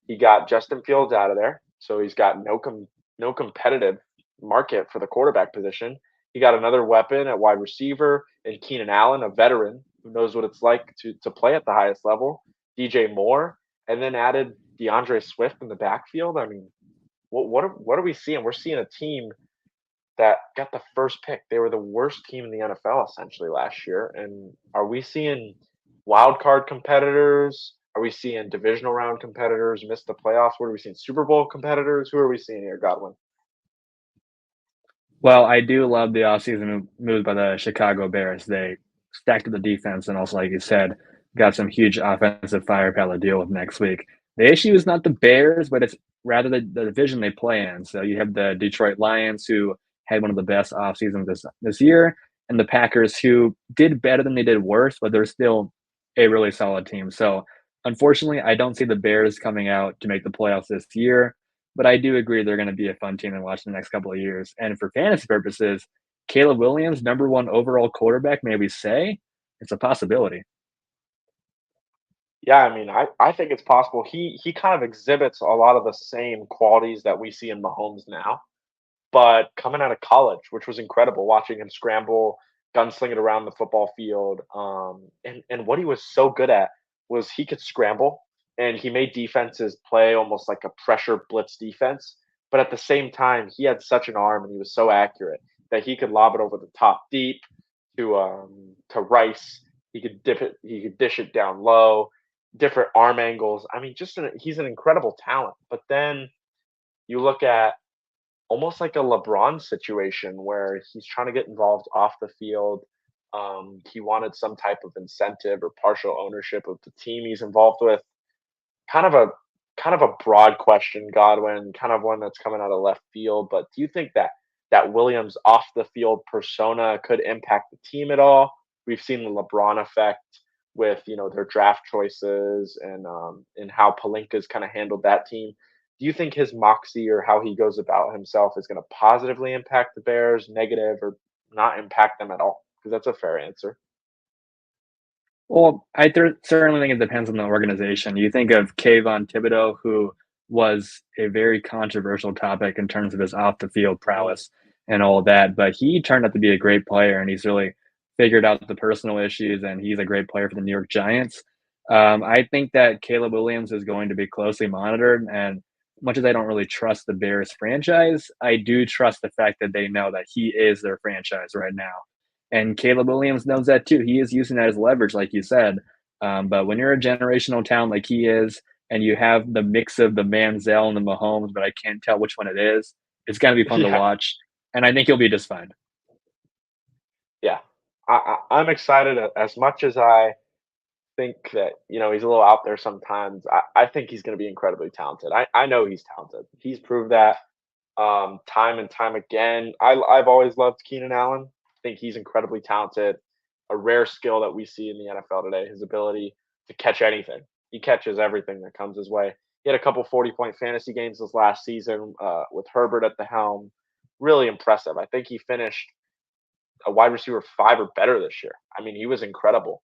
He got Justin Fields out of there, so he's got no competitive market for the quarterback position. He got another weapon at wide receiver and Keenan Allen, a veteran who knows what it's like to play at the highest level. DJ Moore, and then added DeAndre Swift in the backfield. I mean, what are we seeing? We're seeing a team that got the first pick. They were the worst team in the NFL essentially last year. And are we seeing wild card competitors? Are we seeing divisional round competitors miss the playoffs? What are we seeing? Super Bowl competitors? Who are we seeing here, Godwin? Well, I do love the offseason moves by the Chicago Bears. They stacked the defense and also, like you said, got some huge offensive firepower to deal with next week. The issue is not the Bears, but it's rather the division they play in. So you have the Detroit Lions, who had one of the best off seasons this year, and the Packers, who did better than they did worse, but they're still a really solid team. So unfortunately, I don't see the Bears coming out to make the playoffs this year. But I do agree they're going to be a fun team to watch the next couple of years. And for fantasy purposes, Caleb Williams, number one overall quarterback, may we say, it's a possibility. Yeah, I mean, I think it's possible. He kind of exhibits a lot of the same qualities that we see in Mahomes now, but coming out of college, which was incredible, watching him scramble, gunsling it around the football field. And what he was so good at was he could scramble, and he made defenses play almost like a pressure blitz defense. But at the same time, he had such an arm, and he was so accurate that he could lob it over the top deep to Rice. He could dip it. He could dish it down low. Different arm angles. I mean, he's an incredible talent. But then you look at almost like a LeBron situation where he's trying to get involved off the field. He wanted some type of incentive or partial ownership of the team he's involved with. Kind of a kind of a broad question, Godwin, kind of one that's coming out of left field, but do you think that Williams off the field persona could impact the team at all? We've seen the LeBron effect with, their draft choices and how Palinka's kind of handled that team. Do you think his moxie or how he goes about himself is going to positively impact the Bears, negative, or not impact them at all? Because that's a fair answer. Well, certainly think it depends on the organization. You think of Kayvon Thibodeau, who was a very controversial topic in terms of his off the field Mhm. prowess and all that, but he turned out to be a great player, and he's really figured out the personal issues, and he's a great player for the New York Giants. I think that Caleb Williams is going to be closely monitored, and much as I don't really trust the Bears franchise, I do trust the fact that they know that he is their franchise right now. And Caleb Williams knows that too. He is using that as leverage, like you said. But when you're a generational talent like he is, and you have the mix of the Manziel and the Mahomes, but I can't tell which one it is, it's going to be fun to Yeah, watch. And I think he'll be just fine. yeah. I'm excited as much as I think that he's a little out there sometimes. I think he's going to be incredibly talented. I know he's talented. He's proved that time and time again. I've always loved Keenan Allen. I think he's incredibly talented. A rare skill that we see in the NFL today. His ability to catch anything. He catches everything that comes his way. He had a couple 40-point fantasy games this last season with Herbert at the helm. Really impressive. I think he finished a wide receiver 5 or better this year. I mean, he was incredible.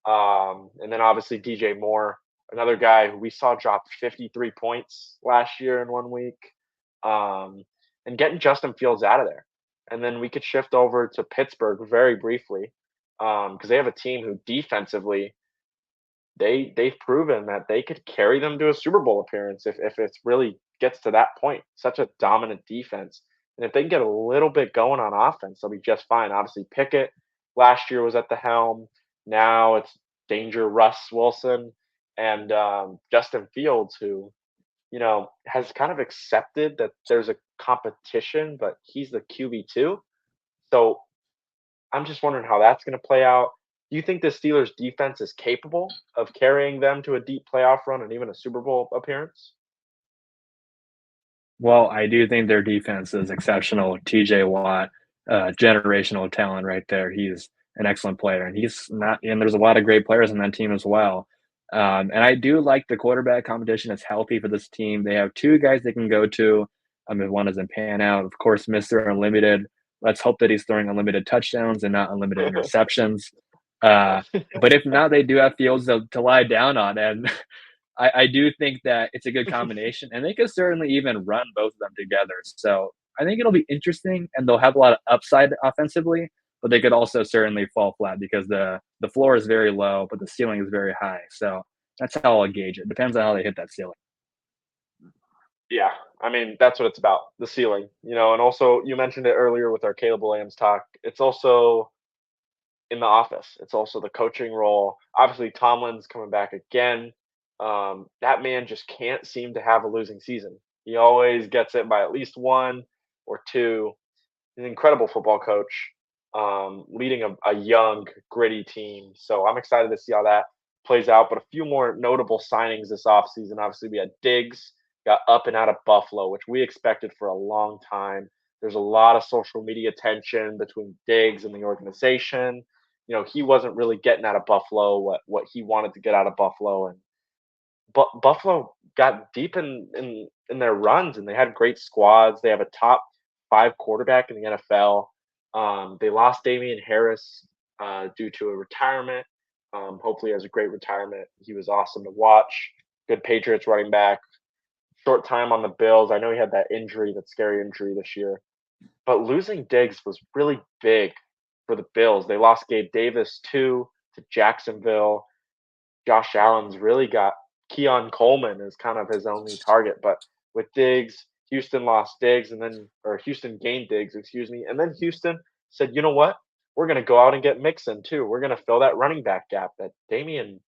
And then obviously DJ Moore, another guy who we saw drop 53 points last year in 1 week. Um, and getting Justin Fields out of there. And then we could shift over to Pittsburgh very briefly because they have a team who defensively they've proven that they could carry them to a Super Bowl appearance if it really gets to that point. Such a dominant defense, and if they can get a little bit going on offense, they'll be just fine. Obviously, Pickett last year was at the helm. Now it's Danger Russ Wilson and Justin Fields, who has kind of accepted that there's a competition, but he's the QB2. So I'm just wondering how that's going to play out. Do you think the Steelers' defense is capable of carrying them to a deep playoff run and even a Super Bowl appearance? Well, I do think their defense is exceptional. TJ Watt, generational talent right there. He's an excellent player, and he's not. And there's a lot of great players on that team as well. And I do like the quarterback competition is healthy for this team. They have two guys they can go to. If one doesn't pan out, of course, Mister Unlimited. Let's hope that he's throwing unlimited touchdowns and not unlimited interceptions. Uh, but if not, they do have Fields to lie down on, and I do think that it's a good combination, and they could certainly even run both of them together. So I think it'll be interesting, and they'll have a lot of upside offensively, but they could also certainly fall flat because the floor is very low, but the ceiling is very high. So that's how I'll gauge it. Depends on how they hit that ceiling. Yeah, I mean that's what it's about, the ceiling, and also you mentioned it earlier with our Caleb Williams talk. It's also in the office. It's also the coaching role. Obviously, Tomlin's coming back again. That man just can't seem to have a losing season. He always gets it by at least one or two. He's an incredible football coach, leading a young, gritty team. So I'm excited to see how that plays out. But a few more notable signings this offseason. Obviously, we had Diggs, got up and out of Buffalo, which we expected for a long time. There's a lot of social media tension between Diggs and the organization. He wasn't really getting out of Buffalo what he wanted to get out of Buffalo, and but Buffalo got deep in their runs, and they had great squads. They have a top 5 quarterback in the NFL. They lost Damian Harris due to a retirement. Hopefully, he has a great retirement. He was awesome to watch. Good Patriots running back. Short time on the Bills. I know he had that injury, that scary injury this year. But losing Diggs was really big for the Bills. They lost Gabe Davis too to Jacksonville. Josh Allen's really got Keon Coleman as kind of his only target. But with Diggs, Houston lost Diggs or Houston gained Diggs, excuse me. And then Houston said, you know what? We're going to go out and get Mixon too. We're going to fill that running back gap that Damian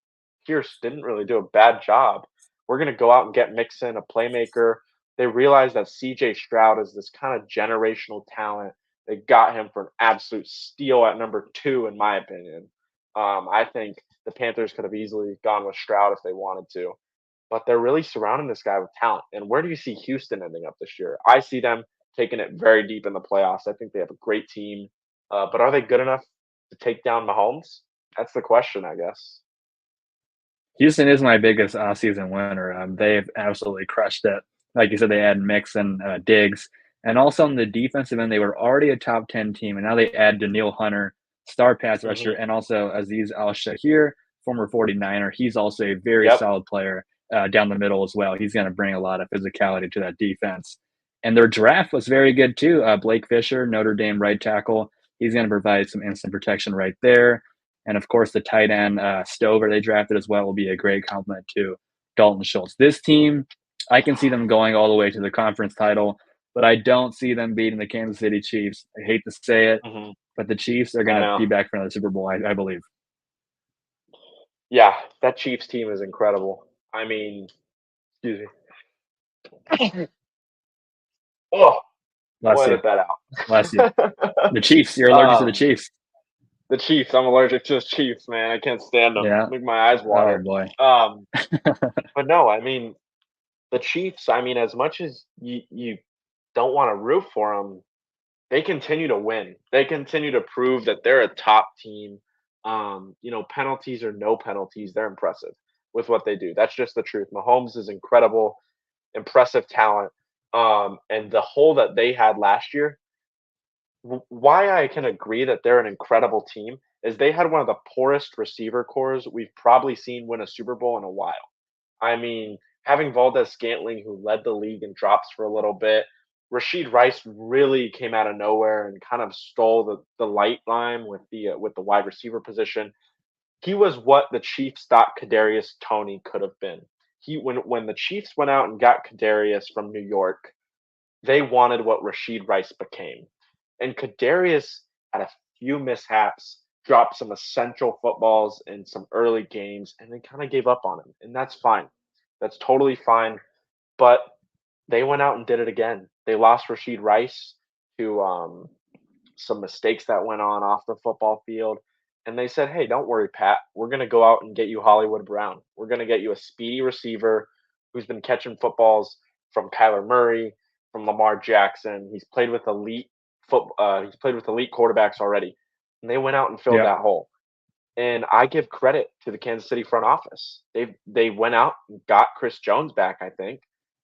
Pierce didn't really do a bad job. We're going to go out and get Mixon, a playmaker. They realized that CJ Stroud is this kind of generational talent. They got him for an absolute steal at number 2, in my opinion. I think the Panthers could have easily gone with Stroud if they wanted to. but they're really surrounding this guy with talent. And where do you see Houston ending up this year? I see them taking it very deep in the playoffs. I think they have a great team, but are they good enough to take down Mahomes? That's the question, I guess. Houston is my biggest offseason winner. They've absolutely crushed it. Like you said, they add Mixon, Diggs, and also on the defensive end, they were already a top 10 team, and now they add Daniil Hunter, star pass rusher, Hmm. and also Aziz Al-Shahir, former 49er. He's also a very Yep. solid player down the middle as well. He's going to bring a lot of physicality to that defense. And their draft was very good too. Blake Fisher, Notre Dame right tackle. He's going to provide some instant protection right there. And of course, the tight end Stover they drafted as well will be a great compliment to Dalton Schultz. This team, I can see them going all the way to the conference title, but I don't see them beating the Kansas City Chiefs. I hate to say it, Hmm. but the Chiefs are going I to know. be back for another Super Bowl, I believe. Yeah, that Chiefs team is incredible. I mean, excuse me. Oh, we'll Bless you. edit that Bless you. out. The Chiefs, you're allergic to the um, Chiefs. the Chiefs. I'm allergic to the Chiefs, man. I can't stand them. Yeah. Make my eyes Oh, water. boy. Um, but no, I mean the Chiefs. I mean, as much as you don't want to root for them, they continue to win. They continue to prove that they're a top team. Penalties or no penalties, they're impressive with what they do. That's just the truth. Mahomes is incredible, impressive talent. And the hole that they had last year, why I can agree that they're an incredible team is they had one of the poorest receiver cores we've probably seen win a Super Bowl in a while. I mean, having Valdez Scantling, who led the league in drops for a little bit, Rasheed Rice really came out of nowhere and kind of stole the light line with the wide receiver position. He was what the Chiefs thought Kadarius Toney could have been. When the Chiefs went out and got Kadarius from New York, they wanted what Rasheed Rice became. And Kadarius had a few mishaps, dropped some essential footballs in some early games, and they kind of gave up on him. And that's fine. That's totally fine. But they went out and did it again. They lost Rasheed Rice to some mistakes that went on off the football field. And they said, hey, don't worry, Pat. We're going to go out and get you Hollywood Brown. We're going to get you a speedy receiver who's been catching footballs from Kyler Murray, from Lamar Jackson. He's played with elite quarterbacks already. And they went out and filled Yeah. that hole. And I give credit to the Kansas City front office. They went out and got Chris Jones back, I think.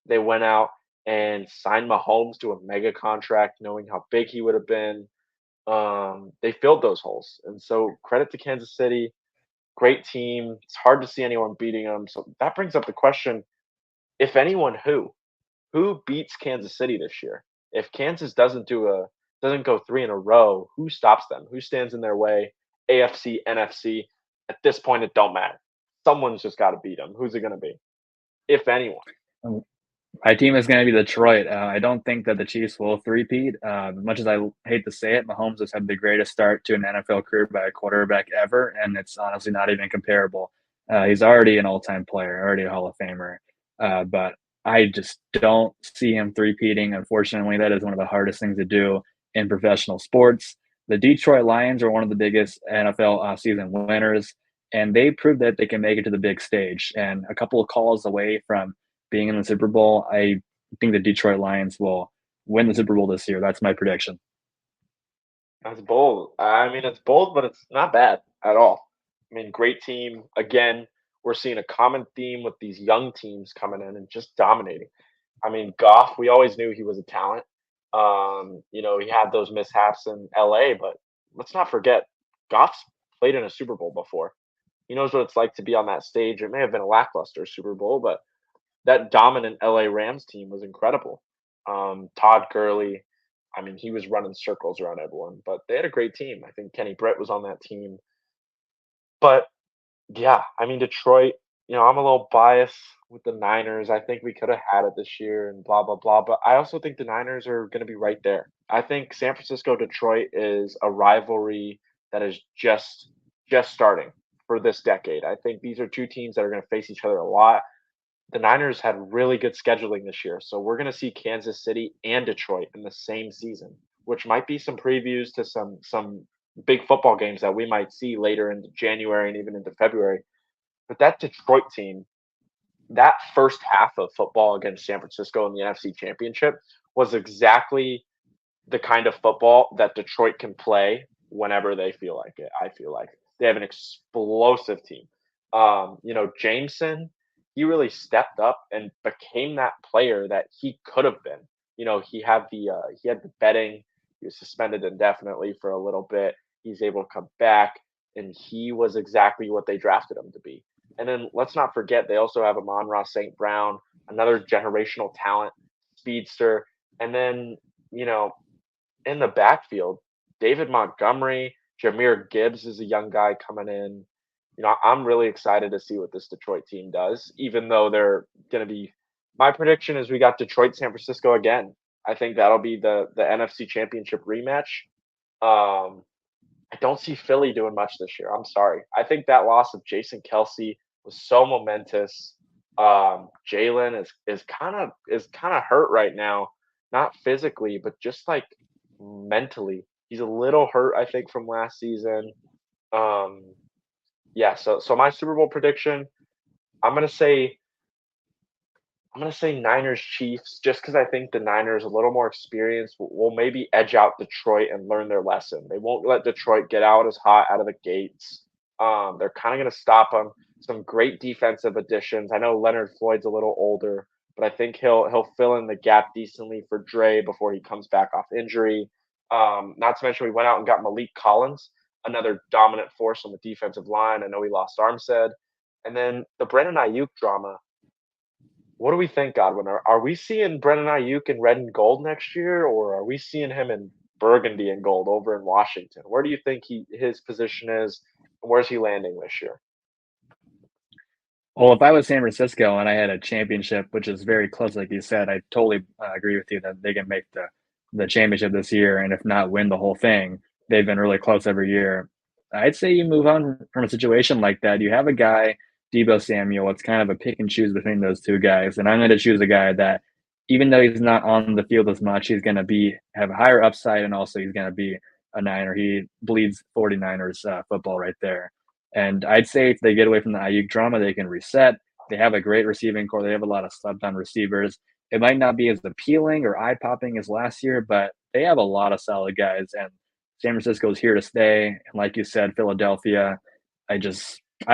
They went out and signed Mahomes to a mega contract, knowing how big he would have been. They filled those holes. And so credit to Kansas City, great team. It's hard to see anyone beating them. So that brings up the question, if anyone, who beats Kansas City this year? If Kansas doesn't go 3 in a row, who stops them? Who stands in their way? AFC, NFC. At this point it don't matter. Someone's just got to beat them. Who's it going to be? If anyone. My team is going to be Detroit. I don't think that the Chiefs will three-peat. As much as I hate to say it, Mahomes has had the greatest start to an NFL career by a quarterback ever, and it's honestly not even comparable. He's already an all-time player, already a Hall of Famer, but I just don't see him three-peating. Unfortunately, that is one of the hardest things to do in professional sports. The Detroit Lions are one of the biggest NFL offseason winners, and they proved that they can make it to the big stage. And a couple of calls away from being in the Super Bowl, I think the Detroit Lions will win the Super Bowl this year. That's my prediction. That's bold. I mean, it's bold, but it's not bad at all. I mean, great team. Again, we're seeing a common theme with these young teams coming in and just dominating. I mean, Goff, we always knew he was a talent. He had those mishaps in LA, but let's not forget, Goff's played in a Super Bowl before. He knows what it's like to be on that stage. It may have been a lackluster Super Bowl, but that dominant LA Rams team was incredible. Todd Gurley, I mean, he was running circles around everyone, but they had a great team. I think Kenny Britt was on that team. But yeah, I mean, Detroit, I'm a little biased with the Niners. I think we could have had it this year and blah, blah, blah. But I also think the Niners are going to be right there. I think San Francisco Detroit is a rivalry that is just starting for this decade. I think these are two teams that are going to face each other a lot. The Niners had really good scheduling this year, so we're going to see Kansas City and Detroit in the same season, which might be some previews to some big football games that we might see later into January and even into February. But that Detroit team, that first half of football against San Francisco in the NFC Championship was exactly the kind of football that Detroit can play whenever they feel like it. I feel like they have an explosive team. Jameson, he really stepped up and became that player that he could have been. He had the betting. He was suspended indefinitely for a little bit. He's able to come back, and he was exactly what they drafted him to be. And then let's not forget they also have Amon-Ra St. Brown, another generational talent, speedster, and then you know in the backfield, David Montgomery, Jahmyr Gibbs is a young guy coming in. I'm really excited to see what this Detroit team does, even though they're going to be. My prediction is we got Detroit, San Francisco again. I think that'll be the NFC Championship rematch. I don't see Philly doing much this year. I'm sorry. I think that loss of Jason Kelsey was so momentous. Jalen is kind of hurt right now, not physically, but just like mentally. He's a little hurt, I think, from last season. Um, yeah. So my Super Bowl prediction, I'm gonna say I'm gonna say Niners Chiefs just because I think the Niners a little more experienced will maybe edge out Detroit and learn their lesson. They won't let Detroit get out as hot out of the gates. They're kind of gonna stop them. Some great defensive additions. I know Leonard Floyd's a little older, but I think he'll fill in the gap decently for Dre before he comes back off injury. Not to mention we went out and got Malik Collins, another dominant force on the defensive line. I know he lost Armstead, and then the Brandon Ayuk drama. What do we think, Godwin? Are we seeing Brennan Ayuk in red and gold next year, or are we seeing him in burgundy and gold over in Washington? Where do you think his position is, and where's he landing this year? Well, if I was San Francisco and I had a championship, which is very close, like you said, I totally agree with you that they can make the championship this year, and if not win the whole thing. They've been really close every year. I'd say you move on from a situation like that. You have a guy, Debo Samuel. It's kind of a pick and choose between those two guys, and I'm going to choose a guy that, even though he's not on the field as much, he's going to be have a higher upside, and also he's going to be a Niner. He bleeds 49ers football right there. And I'd say if they get away from the Ayuk drama, they can reset. They have a great receiving core. They have a lot of slept on receivers. It might not be as appealing or eye popping as last year, but they have a lot of solid guys. And San Francisco's here to stay. And like you said, Philadelphia, I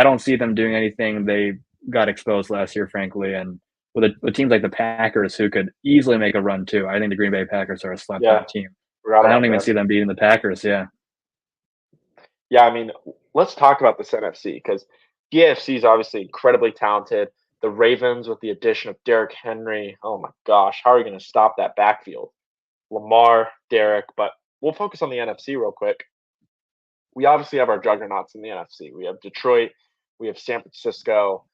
don't see them doing anything. They got exposed last year, frankly. And with teams like the Packers, who could easily make a run too. I think the Green Bay Packers are a slept on Yeah, team. forgot I don't about even them. see them beating the Packers. Yeah. Yeah, I mean, let's talk about this NFC because the AFC is obviously incredibly talented. The Ravens, with the addition of Derrick Henry, oh my gosh, how are we going to stop that backfield? Lamar, Derrick, but we'll focus on the NFC real quick. We obviously have our juggernauts in the NFC. We have Detroit, we have San Francisco.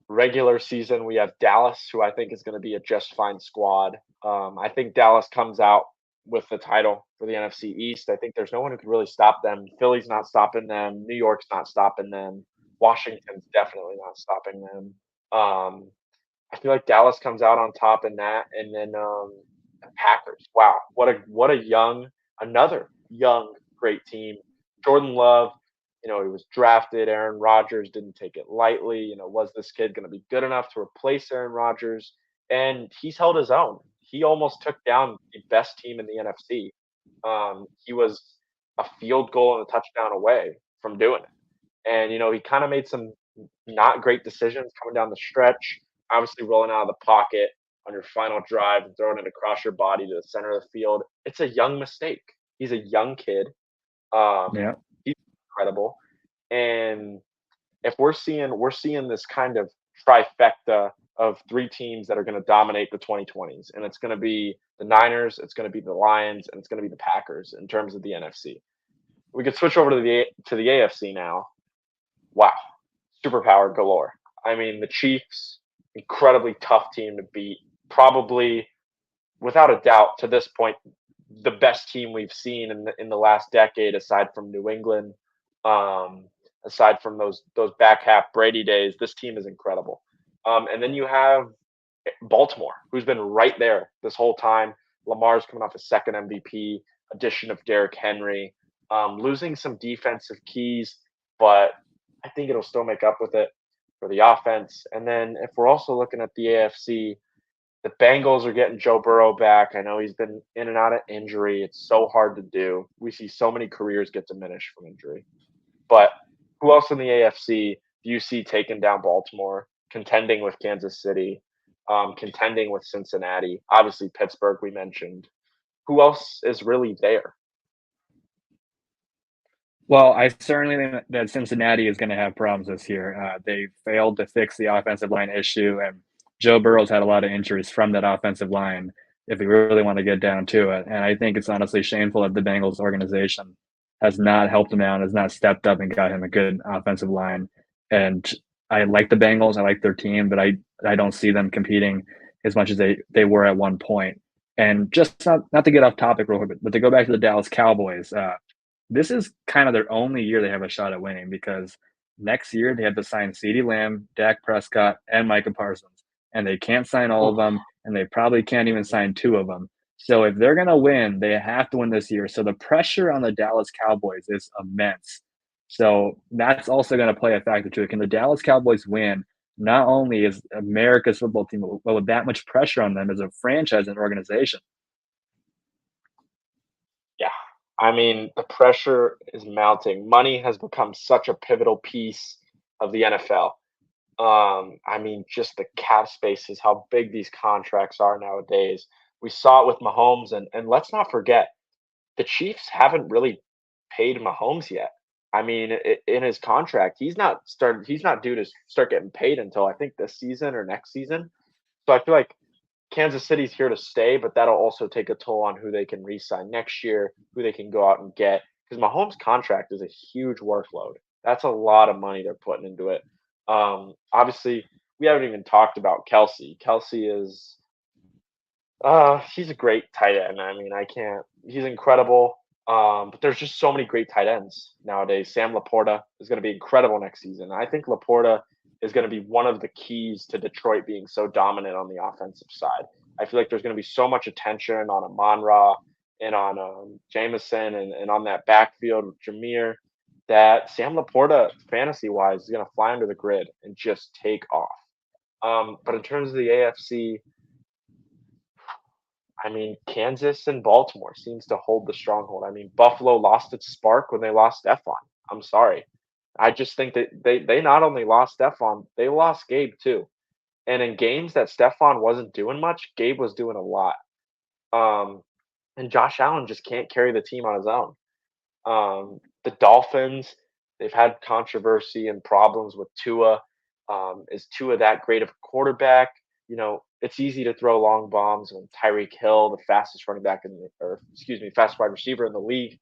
Regular season, we have Dallas, who I think is going to be a just fine squad. I think Dallas comes out with the title for the NFC East. I think there's no one who can really stop them. Philly's not stopping them. New York's not stopping them. Washington's definitely not stopping them. I feel like Dallas comes out on top in that, and then the Packers. Wow, what a another young great team. Jordan Love, he was drafted. Aaron Rodgers didn't take it lightly. Was this kid going to be good enough to replace Aaron Rodgers? And he's held his own. He almost took down the best team in the NFC. He was a field goal and a touchdown away from doing it. And he kind of made some not great decisions coming down the stretch. Obviously, rolling out of the pocket on your final drive and throwing it across your body to the center of the field. It's a young mistake. He's a young kid. Um, Yeah. he's incredible. And if we're seeing this kind of trifecta of three teams that are going to dominate the 2020s, and it's going to be the Niners, it's going to be the Lions, and it's going to be the Packers in terms of the NFC. We could switch over to the AFC now. Wow, superpower galore. I mean, the Chiefs, incredibly tough team to beat. Probably, without a doubt, to this point, the best team we've seen in the last decade, aside from New England. Um, Aside from those back half Brady days, this team is incredible. And then you have Baltimore, who's been right there this whole time. Lamar's coming off a second MVP, addition of Derrick Henry, losing some defensive keys, but I think it'll still make up with it for the offense. And then if we're also looking at the AFC, the Bengals are getting Joe Burrow back. I know he's been in and out of injury. It's so hard to do. We see so many careers get diminished from injury. But who else in the AFC do you see taking down Baltimore, contending with Kansas City, contending with Cincinnati? Obviously, Pittsburgh, we mentioned. Who else is really there? Well, I certainly think that Cincinnati is going to have problems this year. They failed to fix the offensive line issue, and Joe Burrow's had a lot of injuries from that offensive line. If we really want to get down to it, and I think it's honestly shameful that the Bengals organization has not helped him out, has not stepped up and got him a good offensive line. And I like the Bengals, I like their team, but I don't see them competing as much as they were at one point. And just not to get off topic real quick, but to go back to the Dallas Cowboys. This is kind of their only year they have a shot at winning because next year they have to sign CeeDee Lamb, Dak Prescott, and Micah Parsons, and they can't sign all of Oh, them, and they probably can't even sign two of them. So if they're gonna win, they have to win this year. So the pressure on the Dallas Cowboys is immense. So that's also gonna play a factor too. Can the Dallas Cowboys win? Not only is America's football team, but with that much pressure on them as a franchise and organization. yeah. I mean, the pressure is mounting. Money has become such a pivotal piece of the NFL. I mean, just the cap spaces, how big these contracts are nowadays. We saw it with Mahomes, and let's not forget the Chiefs haven't really paid Mahomes yet. I mean, in his contract, he's not due to start getting paid until I think this season or next season. So I feel like Kansas City's here to stay, but that'll also take a toll on who they can re-sign next year, who they can go out and get. Because Mahomes' contract is a huge workload. That's a lot of money they're putting into it. Obviously, we haven't even talked about Kelsey. Kelsey is he's a great tight end. I mean, I can't. He's incredible. But there's just so many great tight ends nowadays. Sam Laporta is going to be incredible next season. I think Laporta is going to be one of the keys to Detroit being so dominant on the offensive side. I feel like there's going to be so much attention on Amon Ra and on Jameson and on that backfield with Jameer that Sam Laporta, fantasy wise, is going to fly under the grid and just take off. But in terms of the AFC, I mean, Kansas and Baltimore seems to hold the stronghold. I mean, Buffalo lost its spark when they lost Stephon. I'm sorry. I just think that they not only lost Stephon, they lost Gabe too. And in games that Stephon wasn't doing much, Gabe was doing a lot. Um, and Josh Allen just can't carry the team on his own. The Dolphins, they've had controversy and problems with Tua. Is Tua that great of a quarterback? You know, it's easy to throw long bombs when Tyreek Hill, the fastest running back in the, or excuse me, fastest wide receiver in the league,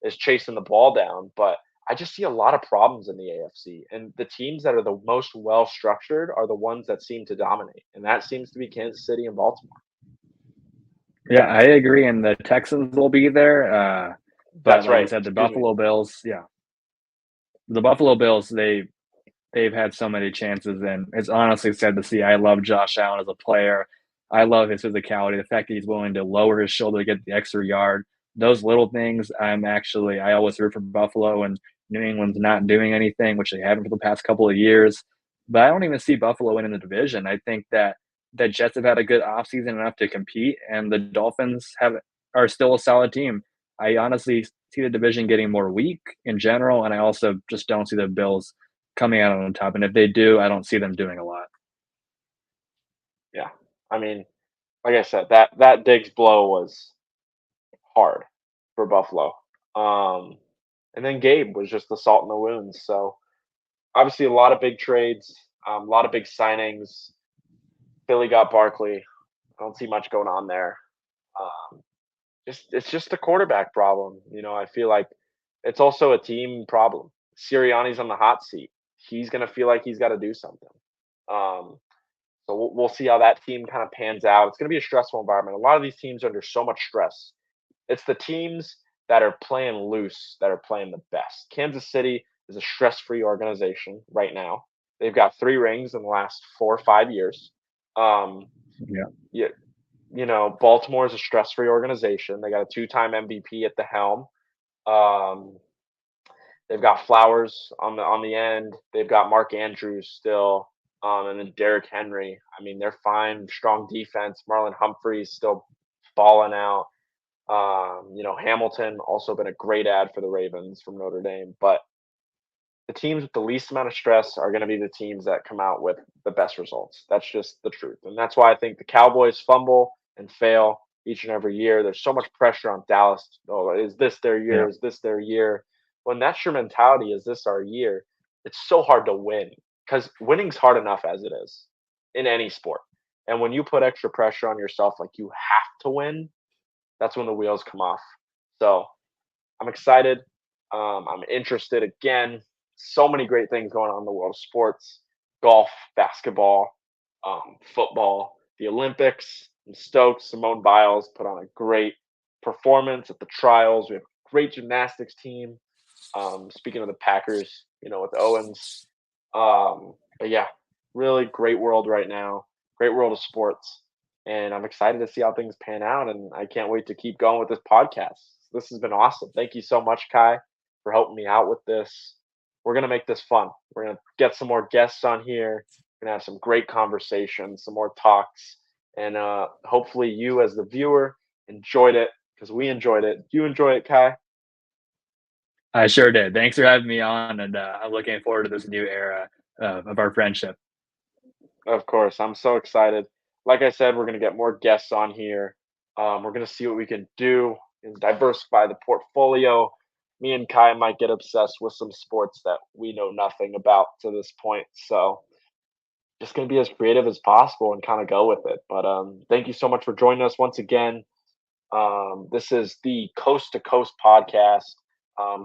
is chasing the ball down. But I just see a lot of problems in the AFC, and the teams that are the most well structured are the ones that seem to dominate, and that seems to be Kansas City and Baltimore. Yeah, I agree, and the Texans will be there. But That's like you right. said, the Excuse me. Buffalo Bills, yeah, the Buffalo Bills, they've had so many chances, and it's honestly sad to see. I love Josh Allen as a player. I love his physicality, the fact that he's willing to lower his shoulder to get the extra yard. Those little things, I always root for Buffalo, and New England's not doing anything, which they haven't for the past couple of years. But I don't even see Buffalo winning the division. I think that the Jets have had a good offseason enough to compete, and the Dolphins have are still a solid team. I honestly see the division getting more weak in general, and I also just don't see the Bills coming out on top. And if they do, I don't see them doing a lot. Yeah. I mean, like I said, that Diggs blow was hard for Buffalo. Um, and then Gabe was just the salt in the wounds. So obviously a lot of big trades, a lot of big signings. Philly got Barkley. I don't see much going on there. Um, it's just the quarterback problem. You know, I feel like it's also a team problem. Sirianni's on the hot seat. He's gonna feel like he's got to do something. Um, so we'll see how that team kind of pans out. It's gonna be a stressful environment. A lot of these teams are under so much stress. It's the teams that are playing loose that are playing the best. Kansas City is a stress-free organization right now. They've got 3 rings in the last 4 or 5 years. Um, Yeah. you, you know, Baltimore is a stress-free organization. They got a 2-time MVP at the helm. Um, They've got Flowers on the end. They've got Mark Andrews still, and then Derrick Henry. I mean, they're fine, strong defense. Marlon Humphrey's still balling out. Hamilton also been a great ad for the Ravens from Notre Dame. But the teams with the least amount of stress are going to be the teams that come out with the best results. That's just the truth. And that's why I think the Cowboys fumble and fail each and every year. There's so much pressure on Dallas. Oh, is this their year? Yeah. Is this their year? When that's your mentality, is this our year? It's so hard to win because winning's hard enough as it is in any sport. And when you put extra pressure on yourself, like you have to win, that's when the wheels come off. So I'm excited. I'm interested again. So many great things going on in the world of sports: golf, basketball, football, the Olympics. I'm stoked. Simone Biles put on a great performance at the trials. We have a great gymnastics team. Speaking of the Packers, with Owens. But yeah, really great world right now. Great world of sports. And I'm excited to see how things pan out. And I can't wait to keep going with this podcast. This has been awesome. Thank you so much, Kai, for helping me out with this. We're going to make this fun. We're going to get some more guests on here. We're going to have some great conversations, some more talks. And hopefully, you, as the viewer, enjoyed it because we enjoyed it. Do you enjoy it, Kai? I sure did. Thanks for having me on, and I'm looking forward to this new era of our friendship. Of course, I'm so excited. Like I said, we're going to get more guests on here. We're going to see what we can do and diversify the portfolio. Me and Kai might get obsessed with some sports that we know nothing about to this point. So, just going to be as creative as possible and kind of go with it. But thank you so much for joining us once again. This is the Coast to Coast podcast,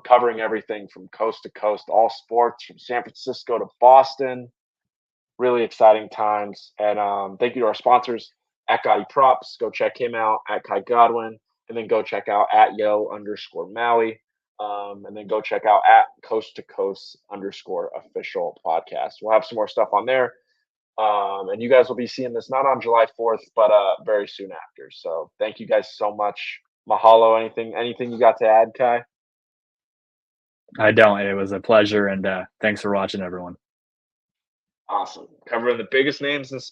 covering everything from coast to coast, all sports from San Francisco to Boston. Really exciting times. And thank you to our sponsors at Gotti Props. Go check him out at Kai Godwin. And then go check out at Yo_Maui. And then go check out at Coast to Coast _ official podcast. We'll have some more stuff on there. And you guys will be seeing this not on July 4th, but very soon after. So thank you guys so much. Mahalo. Anything you got to add, Kai? I don't. It was a pleasure, and thanks for watching, everyone. Awesome. Covering the biggest names in